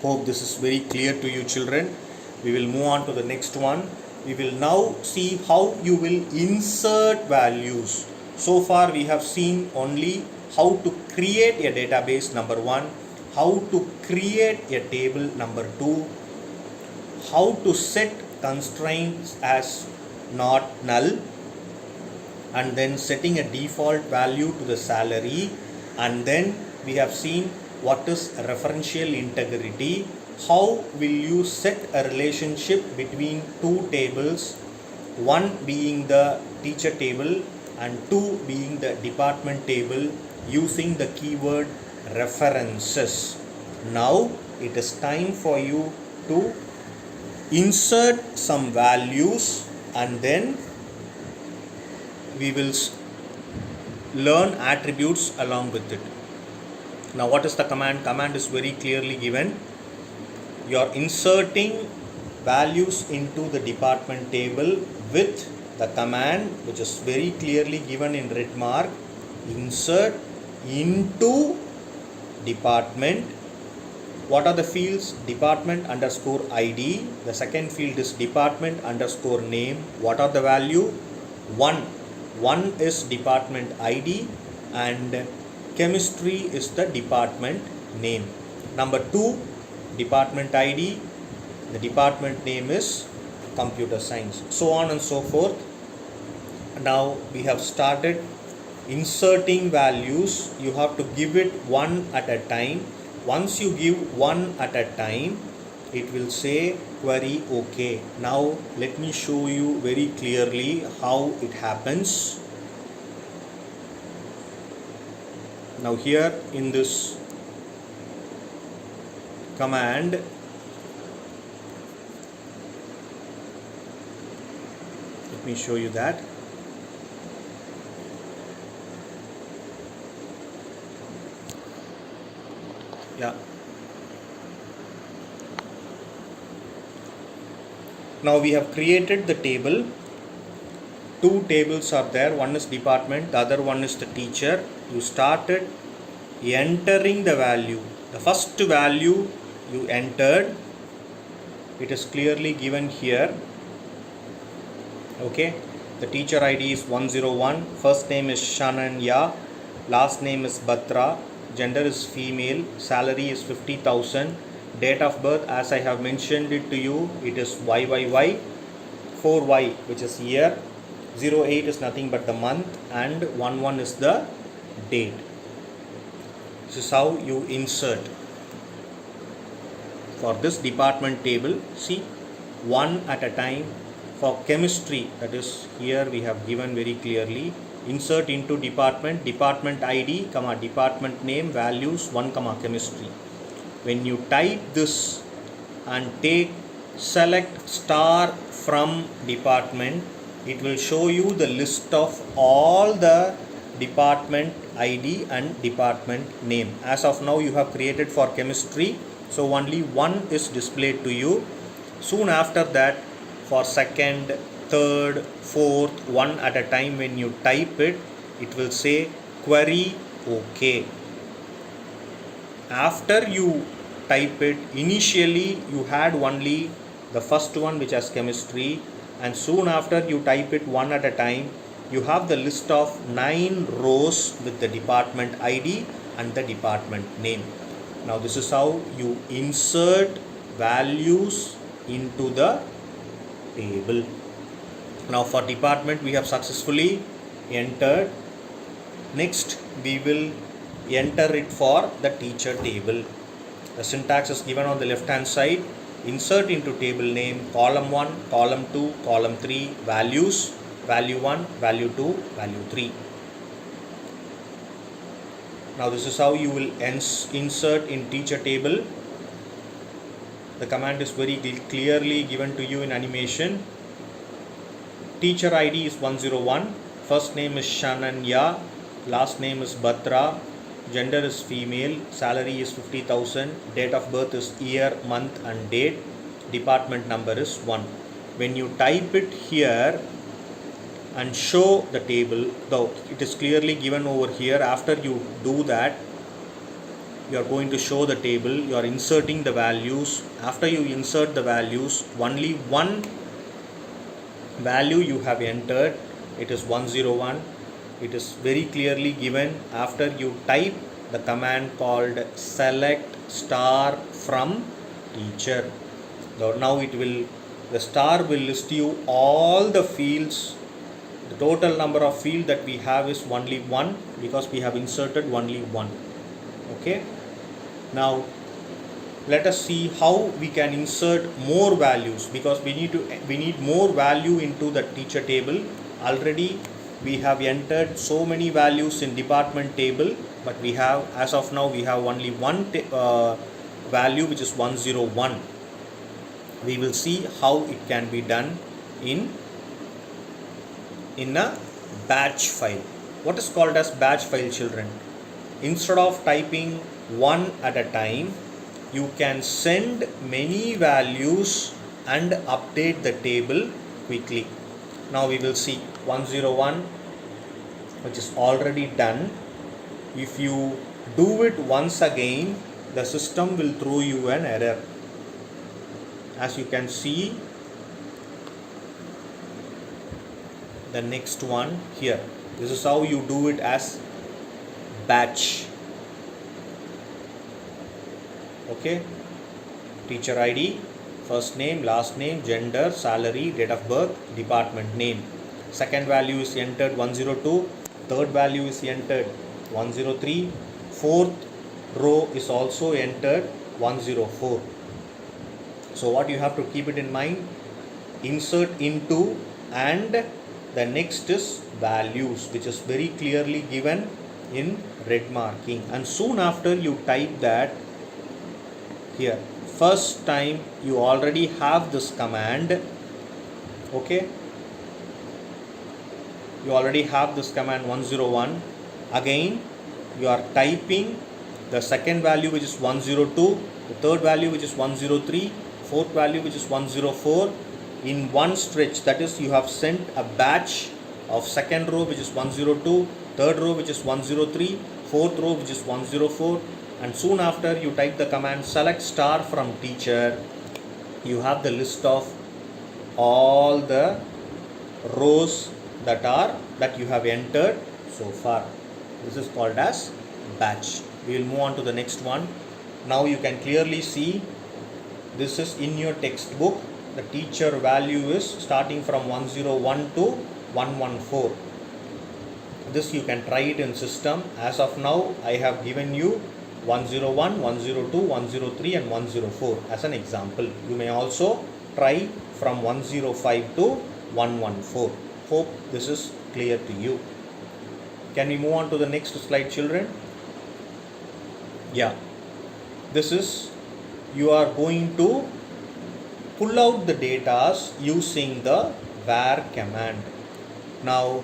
Speaker 1: Hope this is very clear to you, children. We will move on to the next one. We will now see how you will insert values. So far we have seen only how to create a database, number 1, how to create a table, number 2, how to set constraints as not null, and then setting a default value to the salary, and then we have seen what is referential integrity. How will you set a relationship between 2 tables, one being the teacher table and 2 being the department table, using the keyword references. Now it is time for you to insert some values, and then we will learn attributes along with it. Now what is the command? Command is very clearly given. You are inserting values into the department table with the command which is very clearly given in red mark. Insert into department. What are the fields? Department underscore ID. The second field is department underscore name. What are the value? 1. 1 is department ID, and chemistry is the department name. Number 2, department ID, the department name is computer science, so on and so forth. Now we have started inserting values. You have to give it one at a time. Once you give one at a time, it will say query OK. Now let me show you very clearly how it happens. Now here in this command, let me show you that. Yeah. Now we have created the table. Two tables are there. One is department, the other one is the teacher. You started entering the value. The first value you entered, it is clearly given here. Okay. The teacher ID is 101. First name is Shananya. Last name is Batra. Gender is female. Salary is 50,000. Date of birth, as I have mentioned it to you, it is YYY. 4Y, which is year. 08 is nothing but the month, and 11 is the date. This is how you insert. For this department table, see, one at a time. For chemistry, that is here we have given very clearly, insert into department, department ID, comma, department name, values, 1, comma, chemistry. When you type this and take select star from department, it will show you the list of all the department ID and department name. As of now, you have created for chemistry, so only one is displayed to you. Soon after that, for second, third, fourth, one at a time, when you type it, it will say query OK. After you type it, initially you had only the first one, which has chemistry, and soon after you type it one at a time, you have the list of 9 rows with the department ID and the department name. Now this is how you insert values into the table. Now for department we have successfully entered. Next we will enter it for the teacher table. The syntax is given on the left hand side. Insert into table name, column 1, column 2, column 3, values, value 1, value 2, value 3. Now this is how you will insert in teacher table. The command is very clearly given to you in animation. Teacher ID is 101. First name is Shananya. Last name is Batra. Gender is female. Salary is 50,000. Date of birth is year, month and date. Department number is 1. When you type it here and show the table, though it is clearly given over here, after you do that, you are going to show the table. You are inserting the values. After you insert the values, only one value you have entered. It is 101. It is very clearly given after you type the command called select star from teacher. Now the star will list you all the fields. The total number of fields that we have is only 1, because we have inserted only 1. Okay. Now let us see how we can insert more values, because we need more value into the teacher table. Already we have entered so many values in department table, but we have, as of now, we have only one value, which is 101. We will see how it can be done in a batch file. What is called as batch file, children? Instead of typing one at a time, you can send many values and update the table quickly. Now we will see 101, which is already done. If you do it once again, the system will throw you an error. As you can see, the next one here. This is how you do it as batch. Okay. teacher ID, first name, last name, gender, salary, date of birth, department name. Second value is entered 102, third value is entered 103, fourth row is also entered 104. So what you have to keep it in mind, insert into, and the next is values, which is very clearly given in red marking, and soon after you type that here. First time you already have this command, okay, you already have this command 101. Again you are typing the second value, which is 102, the third value, which is 103, fourth value, which is 104, in one stretch. That is, you have sent a batch of second row, which is 102, third row, which is 103, fourth row, which is 104, and soon after you type the command select star from teacher. You have the list of all the rows that you have entered so far. This is called as batch. We will move on to the next one. Now you can clearly see this is in your textbook. The teacher value is starting from 101 to 114. This you can try it in system. As of now, I have given you 101, 102, 103 and 104 as an example. You may also try from 105 to 114. Hope this is clear to you. Can we move on to the next slide, children? Yeah. This is, you are going to pull out the data using the var command. Now,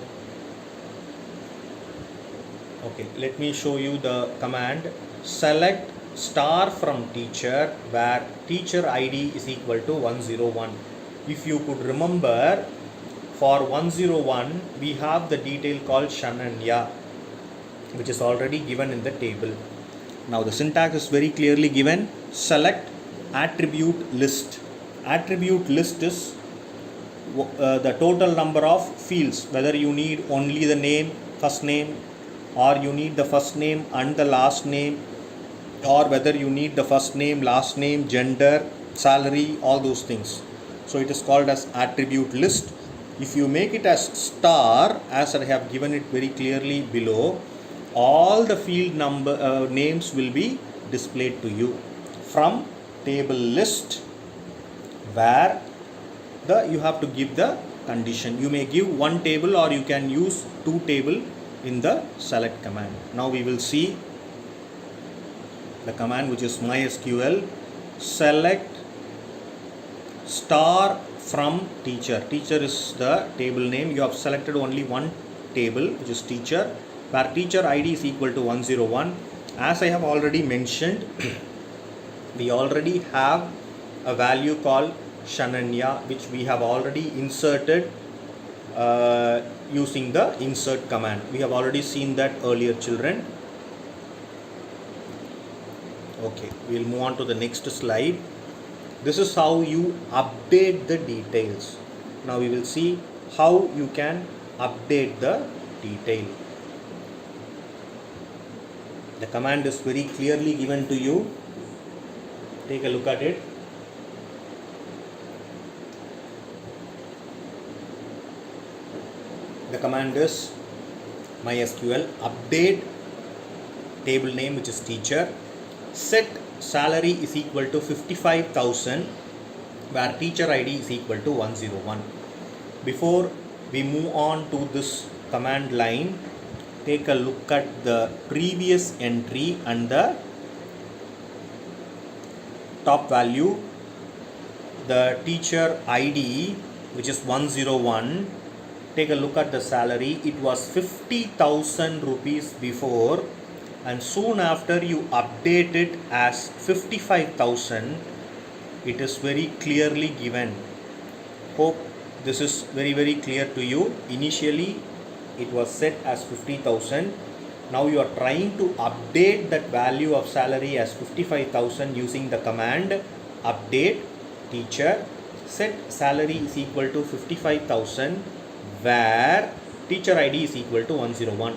Speaker 1: okay, let me show you the command. Select star from teacher where teacher ID is equal to 101. If you could remember, for 101 we have the detail called Shananya, which is already given in the table. Now the syntax is very clearly given. Select attribute list. Attribute list is the total number of fields, whether you need only the name, first name, or you need the first name and the last name, or whether you need the first name, last name, gender, salary, all those things. So it is called as attribute list. If you make it as star, as I have given it very clearly below, all the field number names will be displayed to you from table list, where you have to give the condition. You may give one table or you can use two table in the select command. Now we will see the command, which is MySQL select star from teacher. Teacher is the table name. You have selected only one table, which is teacher, where teacher ID is equal to 101. As I have already mentioned, we already have a value called Shananya, which we have already inserted using the insert command. We have already seen that earlier, children. Okay, we will move on to the next slide. This is how you update the details. Now we will see how you can update the detail. The command is very clearly given to you. Take a look at it. The command is MySQL update table name, which is teacher, set salary is equal to 55,000, where teacher ID is equal to 101. Before we move on to this command line, take a look at the previous entry and the top value. The teacher ID, which is 101, take a look at the salary. It was 50,000 rupees before, and soon after you update it as 55,000. It is very clearly given. Hope this is very clear to you. Initially it was set as 50,000. Now you are trying to update that value of salary as 55,000 using the command update teacher set salary is equal to 55,000, where teacher ID is equal to 101.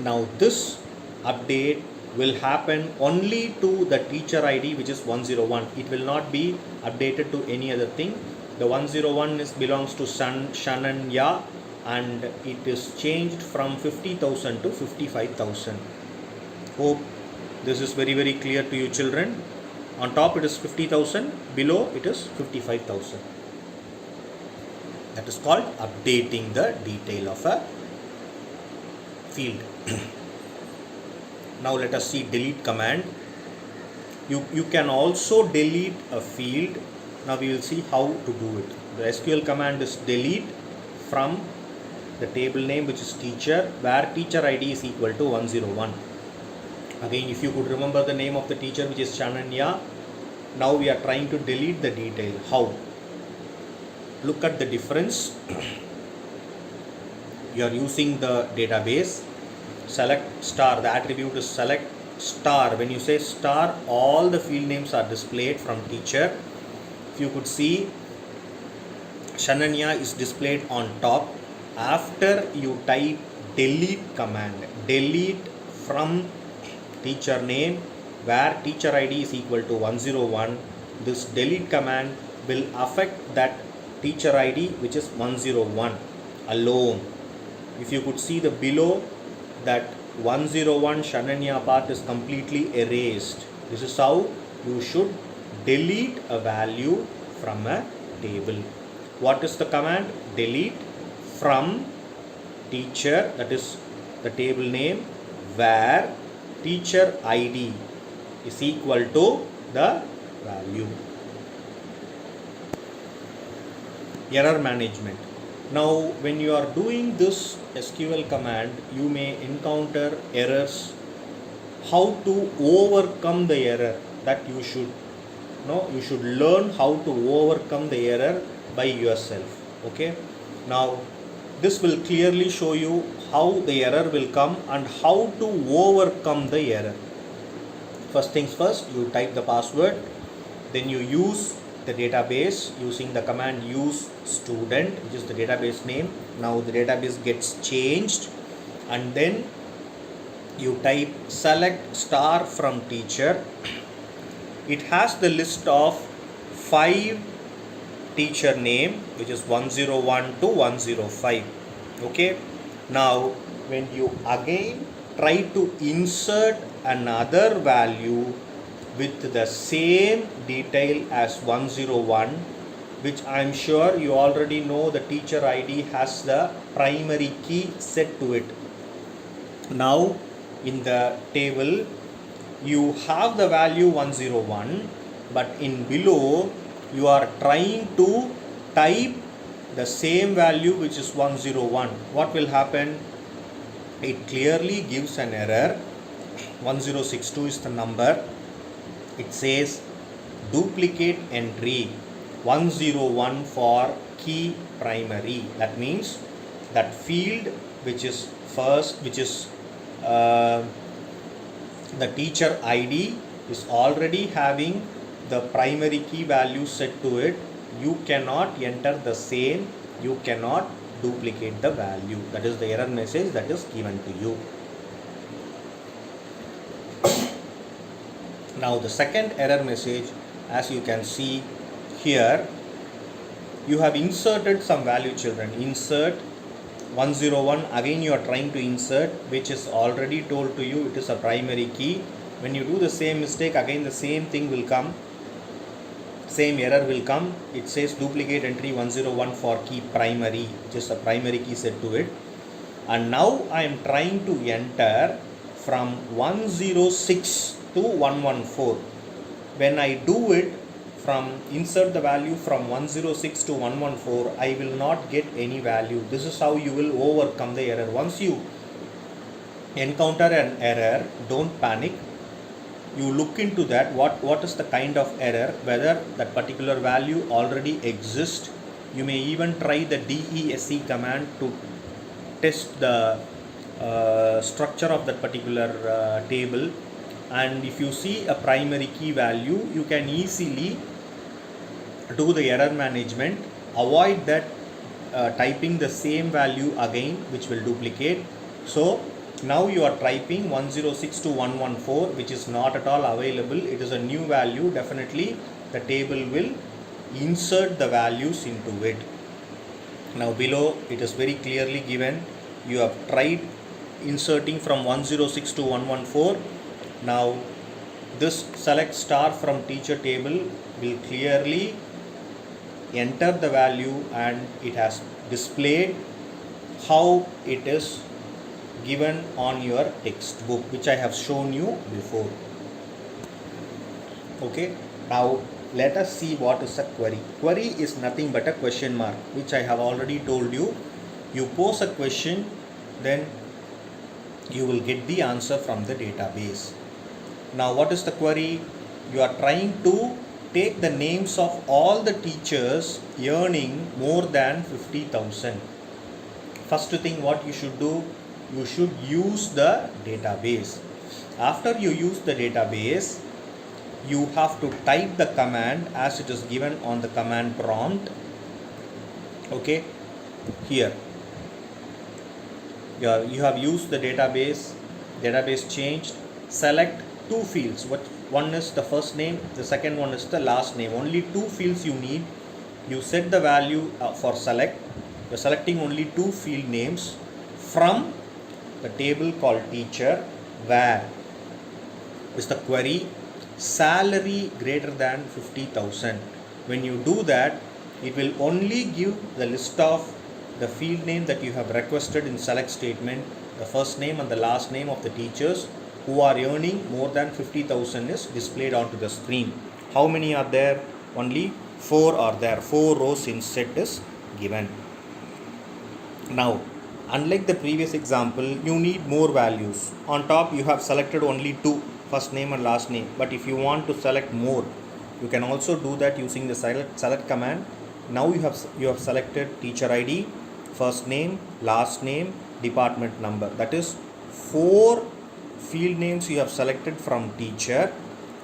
Speaker 1: Now this update will happen only to the teacher ID, which is 101. It will not be updated to any other thing. The 101 belongs to Shananya, and it is changed from 50,000 to 55,000. Hope this is very, very clear to you, children. On top it is 50,000, below it is 55,000. That is called updating the detail of a field. Now let us see delete command. You can also delete a field. Now we will see how to do it. The SQL command is delete from the table name, which is teacher, where teacher ID is equal to 101. Again, if you could remember the name of the teacher, which is Shananya, now we are trying to delete the detail. How? Look at the difference. You are using the database. Select star. The attribute is select star. When you say star, all the field names are displayed from teacher. If you could see, Shananya is displayed on top. After you type delete command, delete from teacher name, where teacher ID is equal to 101, this delete command will affect that teacher ID, which is 101 alone. If you could see the below, that 101 Shananya part is completely erased. This is how you should delete a value from a table. What is the command? Delete from teacher, that is the table name, where teacher ID is equal to the value. Error management. Now when you are doing this SQL command, you may encounter errors. How to overcome the error, that you should know. You should learn how to overcome the error by yourself. Okay. Now this will clearly show you how the error will come and how to overcome the error. First things first, you type the password, then you use the database using the command use student, which is the database name. Now the database gets changed, and then you type select star from teacher. It has the list of 5 teacher name, which is 101 to 105. Okay. Now when you again try to insert another value with the same detail as 101, which I am sure you already know, the teacher ID has the primary key set to it. Now in the table you have the value 101, but in below you are trying to type the same value, which is 101. What will happen? It clearly gives an error. 1062 is the number. It says duplicate entry 101 for key primary. That means that field which is first, which is the teacher ID, is already having the primary key value set to it. You cannot enter the same, you cannot duplicate the value. That is the error message that is given to you. Now the second error message, as you can see here, you have inserted some value, children. Insert 101, again you are trying to insert, which is already told to you it is a primary key. When you do the same mistake, again the same thing will come, same error will come. It says duplicate entry 101 for key primary, which is a primary key set to it. And now I am trying to enter from 106 to 114. When I do it, from insert the value from 106 to 114, I will not get any value. This is how you will overcome the error. Once you encounter an error, don't panic. You look into that, what is the kind of error, whether that particular value already exists. You may even try the DESE command to test the structure of that particular table. And if you see a primary key value, you can easily do the error management. Avoid that typing the same value again, which will duplicate. So Now you are typing 106 to 114, which is not at all available. It is a new value. Definitely the table will insert the values into it. Now below it is very clearly given. You have tried inserting from 106 to 114. Now this select star from teacher table will clearly enter the value, and it has displayed how it is given on your textbook, which I have shown you before. Okay, now let us see what is a query. Query is nothing but a question mark, which I have already told you. You pose a question, then you will get the answer from the database. Now what is the query? You are trying to take the names of all the teachers earning more than 50,000. First thing what you should do, you should use the database. After you use the database, you have to type the command as it is given on the command prompt. Okay, here you have used the database changed. Select two fields. One is the first name, the second one is the last name. Only two fields you need. You set the value for select. You're selecting only two field names from the table called teacher, where is the query salary greater than 50,000. When you do that, it will only give the list of the field name that you have requested in select statement, the first name and the last name of the teachers who are earning more than 50,000 is displayed onto the screen. How many are there? Only 4 are there. 4 rows in set is given. Now, unlike the previous example, you need more values. On top you have selected only 2, first name and last name. But if you want to select more, you can also do that using the select command. Now you have selected teacher ID, first name, last name, department number. That is 4 field names you have selected from teacher.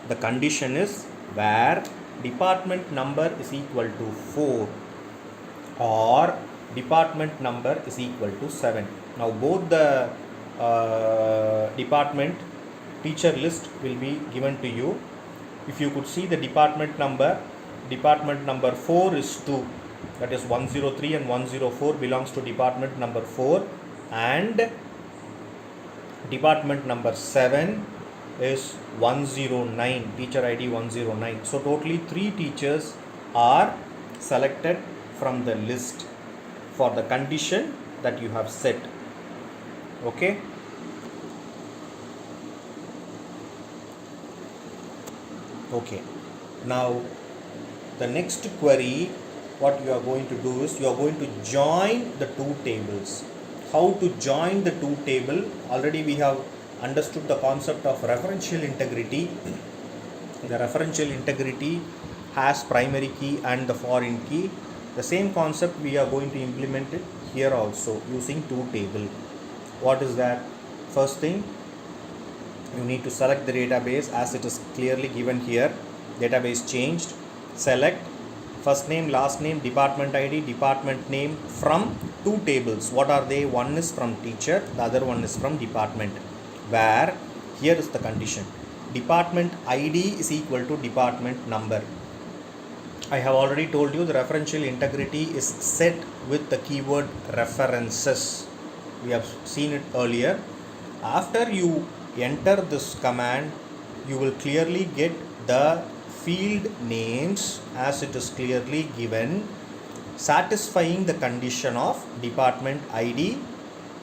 Speaker 1: The condition is where department number is equal to 4 or department number is equal to 7. Now both the department teacher list will be given to you. If you could see the department number 4 is 2, that is 103 and 104 belongs to department number 4, and department number 7 is 109, teacher ID 109. So totally 3 teachers are selected from the list for the condition that you have set. Okay. Okay. Now the next query, what you are going to do is you are going to join the 2 tables. How to join the 2 table? Already we have understood the concept of referential integrity. The referential integrity has primary key and the foreign key. The same concept we are going to implement it here also using 2 table. What is that? First thing, you need to select the database as it is clearly given here. Database changed. Select first name, last name, department ID, department name from 2 tables. What are they? One is from teacher, the other one is from department. Where here is the condition. Department ID is equal to department number. I have already told you the referential integrity is set with the keyword references. We have seen it earlier. After you enter this command, you will clearly get the field names as it is clearly given, satisfying the condition of department ID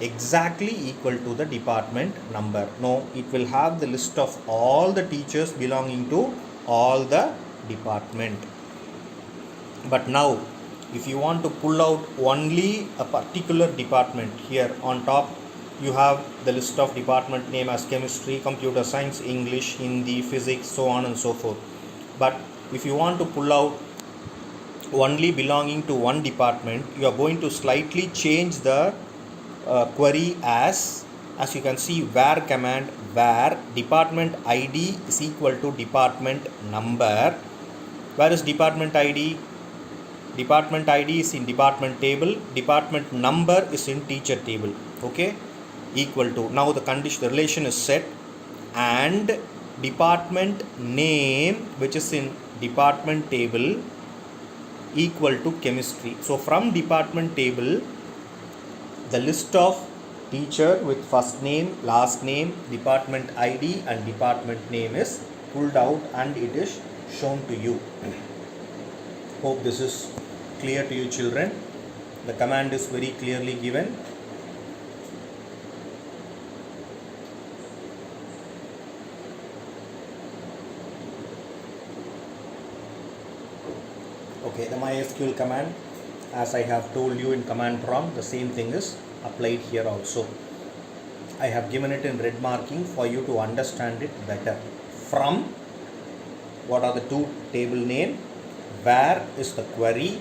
Speaker 1: exactly equal to the department number. No, it will have the list of all the teachers belonging to all the department. But now if you want to pull out only a particular department, here on top you have the list of department name as chemistry, computer science, English, Hindi, physics, so on and so forth. But if you want to pull out only belonging to one department, you are going to slightly change the query as you can see, where command, where department ID is equal to department number. Where is department ID? Department ID is in department table, department number is in teacher table. Okay, equal to, now the condition, the relation is set, and department name which is in department table equal to chemistry. So from department table, the list of teacher with first name, last name, department ID and department name is pulled out and it is shown to you. Hope this is clear to you, children. The command is very clearly given. Okay, the MySQL command, as I have told you in command prompt, the same thing is applied here also. I have given it in red marking for you to understand it better. From, what are the two table name, where is the query,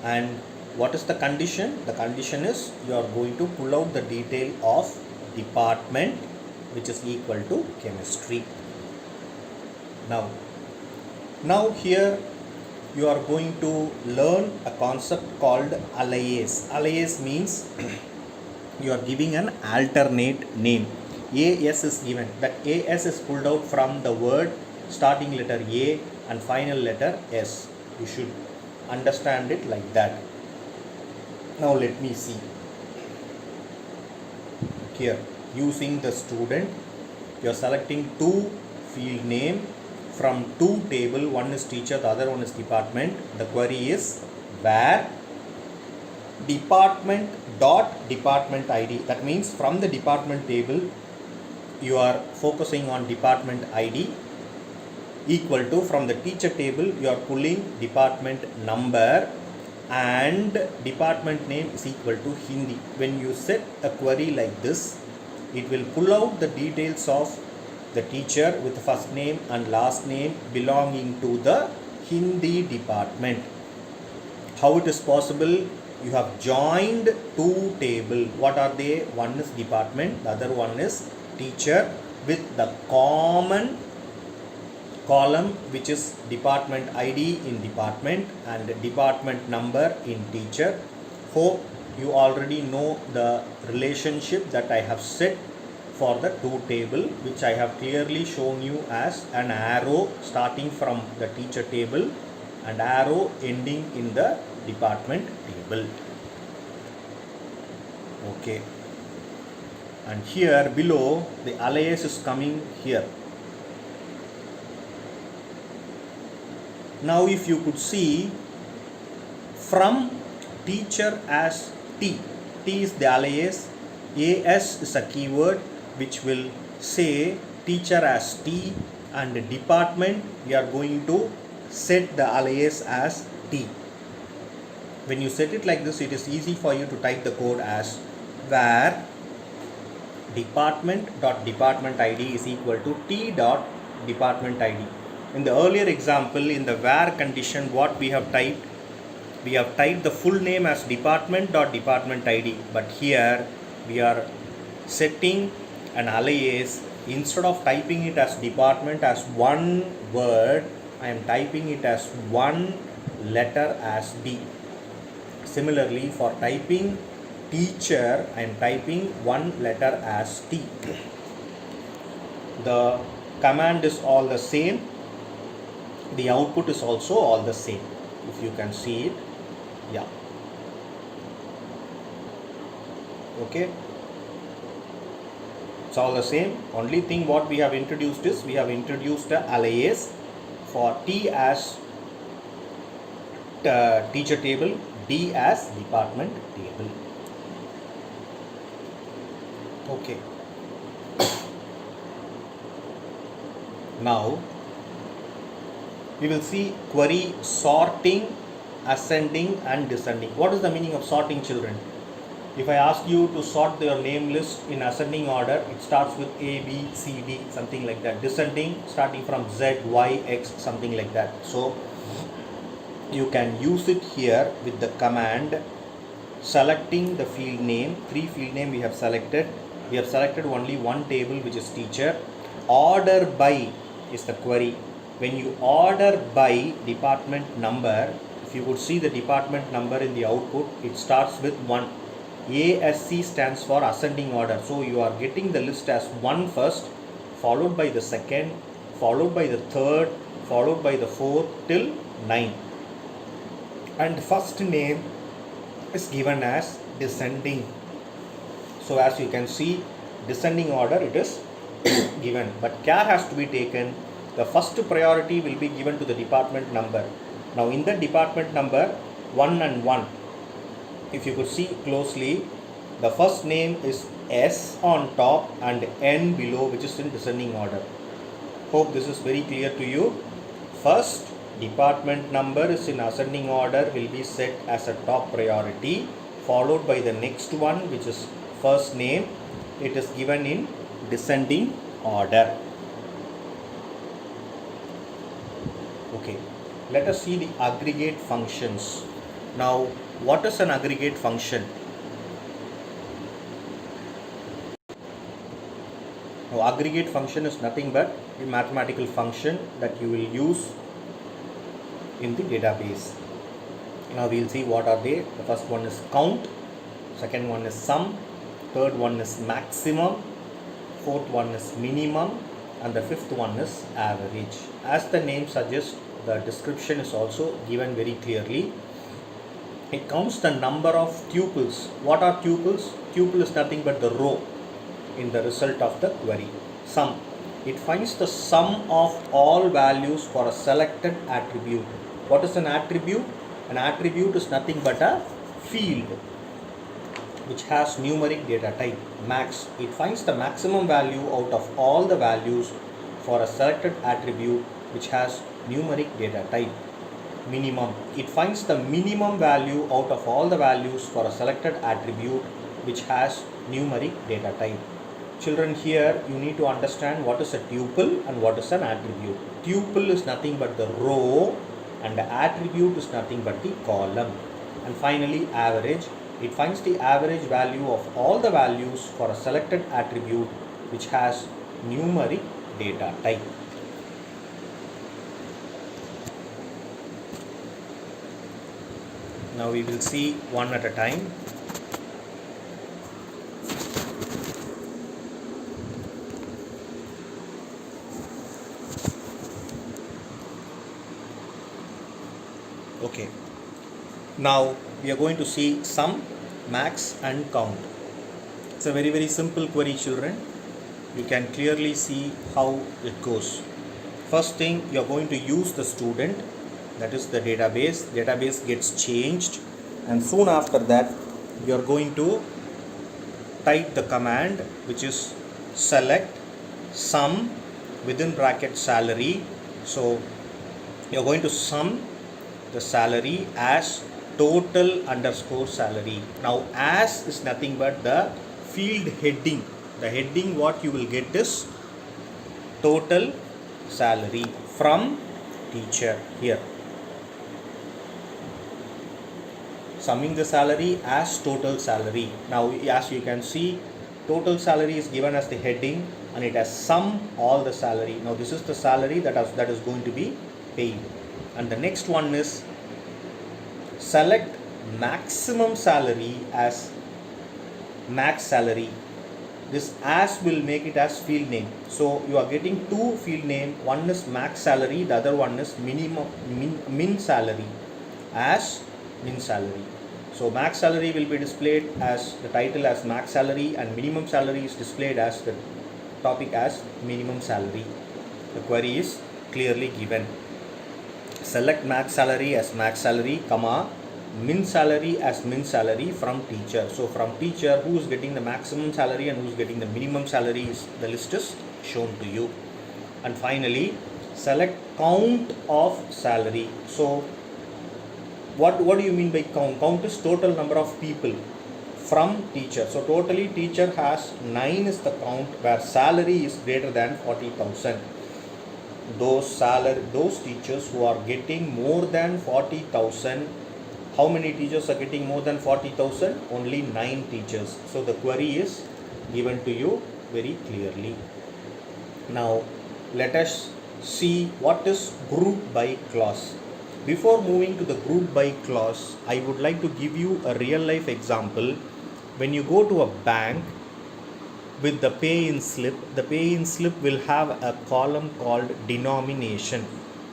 Speaker 1: and what is the condition? The condition is you are going to pull out the detail of department which is equal to chemistry. Now here you are going to learn a concept called alias. Alias means you are giving an alternate name. AS is given. That AS is pulled out from the word starting letter A and final letter S. You should understand it like that. Now let me see. Here, using the student, you are selecting two field name from two table. One is teacher, the other one is department. The query is where department dot department ID. That means from the department table you are focusing on department ID equal to, from the teacher table you are pulling department number and department name is equal to Hindi. When you set a query like this, it will pull out the details of the teacher with first name and last name belonging to the Hindi department. How it is possible? You have joined two tables. What are they? One is department, the other one is teacher, with the common column which is department ID in department and department number in teacher. Hope you already know the relationship that I have set for the two table, which I have clearly shown you as an arrow starting from the teacher table and arrow ending in the department table. Okay, and here below the alias is coming here. Now if you could see, from teacher as T is the alias, AS is a keyword which will say teacher as T, and department we are going to set the alias as T. When you set it like this, it is easy for you to type the code as where department dot department ID is equal to T dot department ID. In the earlier example, in the where condition, what we have typed? We have typed the full name as department dot department ID, but here we are setting an alias. Instead of typing it as department as one word, I am typing it as one letter as D. Similarly, for typing teacher, I am typing one letter as T. The command is all the same. The output is also all the same. If you can see it, yeah. Okay. It's all the same. Only thing what we have introduced is we have introduced the alias for T as teacher table, D as department table. Okay. Now we will see query sorting, ascending and descending. What is the meaning of sorting, children? If I ask you to sort your name list in ascending order, it starts with A, B, C, D, something like that. Descending, starting from Z, Y, X, something like that. So you can use it here with the command selecting the field name. 3 field name we have selected. We have selected only one table, which is teacher. Order by is the query. When you order by department number, if you would see the department number in the output, it starts with 1. ASC stands for ascending order. So you are getting the list as 1 first, followed by the second, followed by the third, followed by the fourth till 9. And first name is given as descending. So as you can see, descending order it is given, but care has to be taken. The first priority will be given to the department number. Now in the department number 1 and 1, if you could see closely, the first name is S on top and N below, which is in descending order. Hope this is very clear to you. First department number is in ascending order, will be set as a top priority, followed by the next one, which is first name. It is given in descending order. Okay, let us see the aggregate functions. Now, what is an aggregate function? Now, aggregate function is nothing but a mathematical function that you will use in the database. Now we will see what are they. The first one is count, second one is sum, third one is maximum, fourth one is minimum, and the fifth one is average. As the name suggests, the description is also given very clearly. It counts the number of tuples. What are tuples? Tuple is nothing but the row in the result of the query. Sum. It finds the sum of all values for a selected attribute. What is an attribute? An attribute is nothing but a field which has numeric data type. Max. It finds the maximum value out of all the values for a selected attribute which has numeric data type. Minimum. It finds the minimum value out of all the values for a selected attribute which has numeric data type. Children, here you need to understand what is a tuple and what is an attribute. Tuple is nothing but the row and the attribute is nothing but the column. And finally, average. It finds the average value of all the values for a selected attribute which has numeric data type. Now we will see one at a time. Okay. Now we are going to see sum, max and count. It's a very simple query, children. You can clearly see how it goes. First thing, you are going to use the student, that is the database. Database gets changed, and soon after that you are going to type the command which is select sum within bracket salary. So you are going to sum the salary as total underscore salary. Now as is nothing but the field heading. The heading what you will get is total salary from teacher here. Summing the salary as total salary. Now as you can see, total salary is given as the heading and it has sum all the salary. Now this is the salary that is going to be paid. And the next one is select maximum salary as max salary. This as will make it as field name. So you are getting two field name. One is max salary, the other one is min salary as min salary. So max salary will be displayed as the title as max salary, and minimum salary is displayed as the topic as minimum salary. The query is clearly given. Select max salary as max salary, comma, min salary as min salary from teacher. So from teacher, who is getting the maximum salary and who is getting the minimum salary, is the list is shown to you. And finally, select count of salary. So what do you mean by count? Count is total number of people from teacher. So totally teacher has 9 is the count, where salary is greater than 40,000. Those teachers who are getting more than 40,000. How many teachers are getting more than 40,000? Only 9 teachers. So the query is given to you very clearly. Now let us see what is group by clause. Before moving to the group by clause, I would like to give you a real life example when you go to a bank with the pay-in slip, the pay-in slip will have a column called denomination.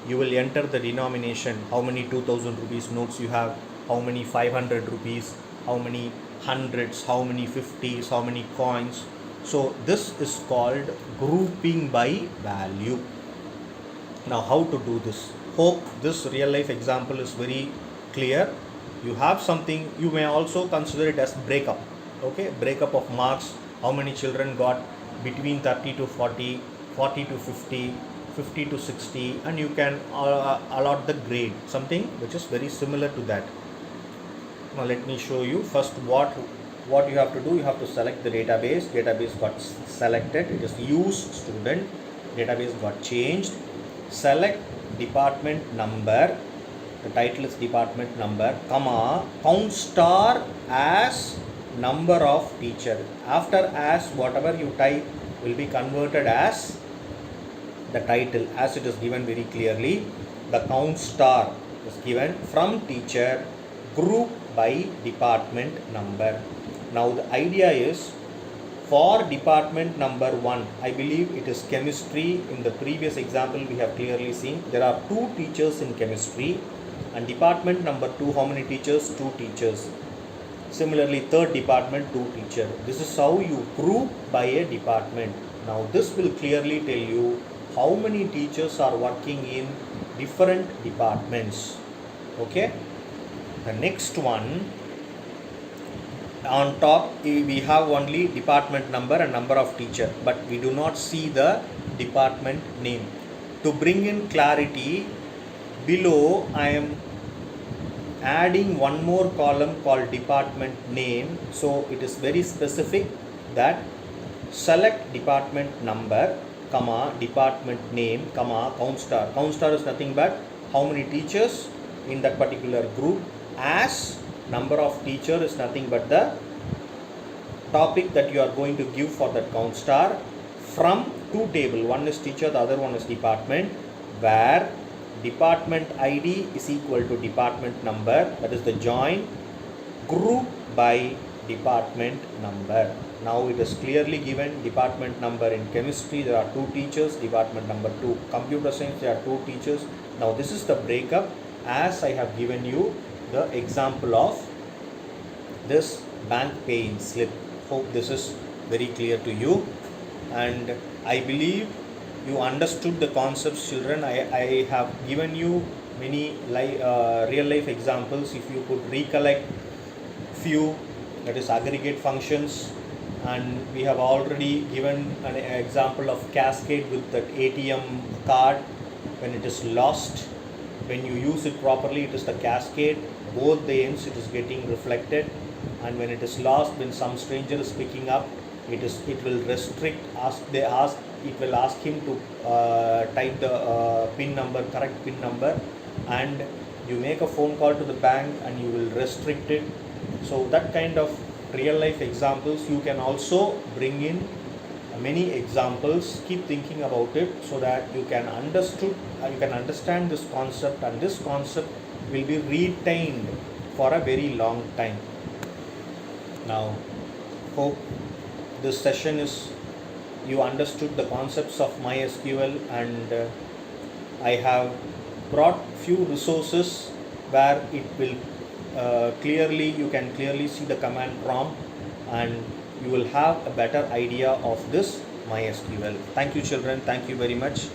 Speaker 1: You will enter the denomination, how many 2000 rupees notes you have, how many 500 rupees, how many hundreds, how many 50s, how many coins. So this is called grouping by value. Now how to do this? Hope this real life example is very clear. You have something, you may also consider it as breakup. Okay, breakup of marks, how many children got between 30 to 40, 40 to 50, 50 to 60, and you can allot the grade, something which is very similar to that. Now let me show you first what you have to do. You have to select the database got selected, it is use student, database got changed. Select department number, the title is department number, comma, count star as number of teacher. After as, whatever you type will be converted as the title, as it is given very clearly. The count star is given from teacher, group by department number. Now the idea is, for department number 1, I believe it is chemistry. In the previous example we have clearly seen there are 2 teachers in chemistry, and department number 2, how many teachers? 2 teachers. Similarly, third department, 2 teachers. This is how you group by a department. Now this will clearly tell you how many teachers are working in different departments. Okay. The next one, on top we have only department number and number of teacher, but we do not see the department name. To bring in clarity, below I am adding one more column called department name. So it is very specific that select department number, comma, department name, comma, count star. Count star is nothing but how many teachers in that particular group, as number of teacher is nothing but the topic that you are going to give for that count star, from 2 table, one is teacher, the other one is department, where department ID is equal to department number, that is the join, group by department number. Now it is clearly given department number in chemistry there are 2 teachers, department number 2 computer science there are 2 teachers. Now this is the breakup as I have given you the example of this bank pay-in slip. Hope this is very clear to you, and I believe you understood the concepts, children. I have given you many real life examples. If you could recollect few, that is aggregate functions, and we have already given an example of cascade with that ATM card. When it is lost, when you use it properly, it is the cascade, both the ends it is getting reflected, and when it is lost, when some stranger is picking up, it will restrict, it will ask him to type the PIN number, correct PIN number, and you make a phone call to the bank and you will restrict it. So that kind of real life examples, you can also bring in many examples. Keep thinking about it so that you can understand this concept, and this concept will be retained for a very long time. Now hope this session is you understood the concepts of MySQL, and I have brought few resources where it will you can clearly see the command prompt, and you will have a better idea of this MySQL. Thank you, children. Thank you very much.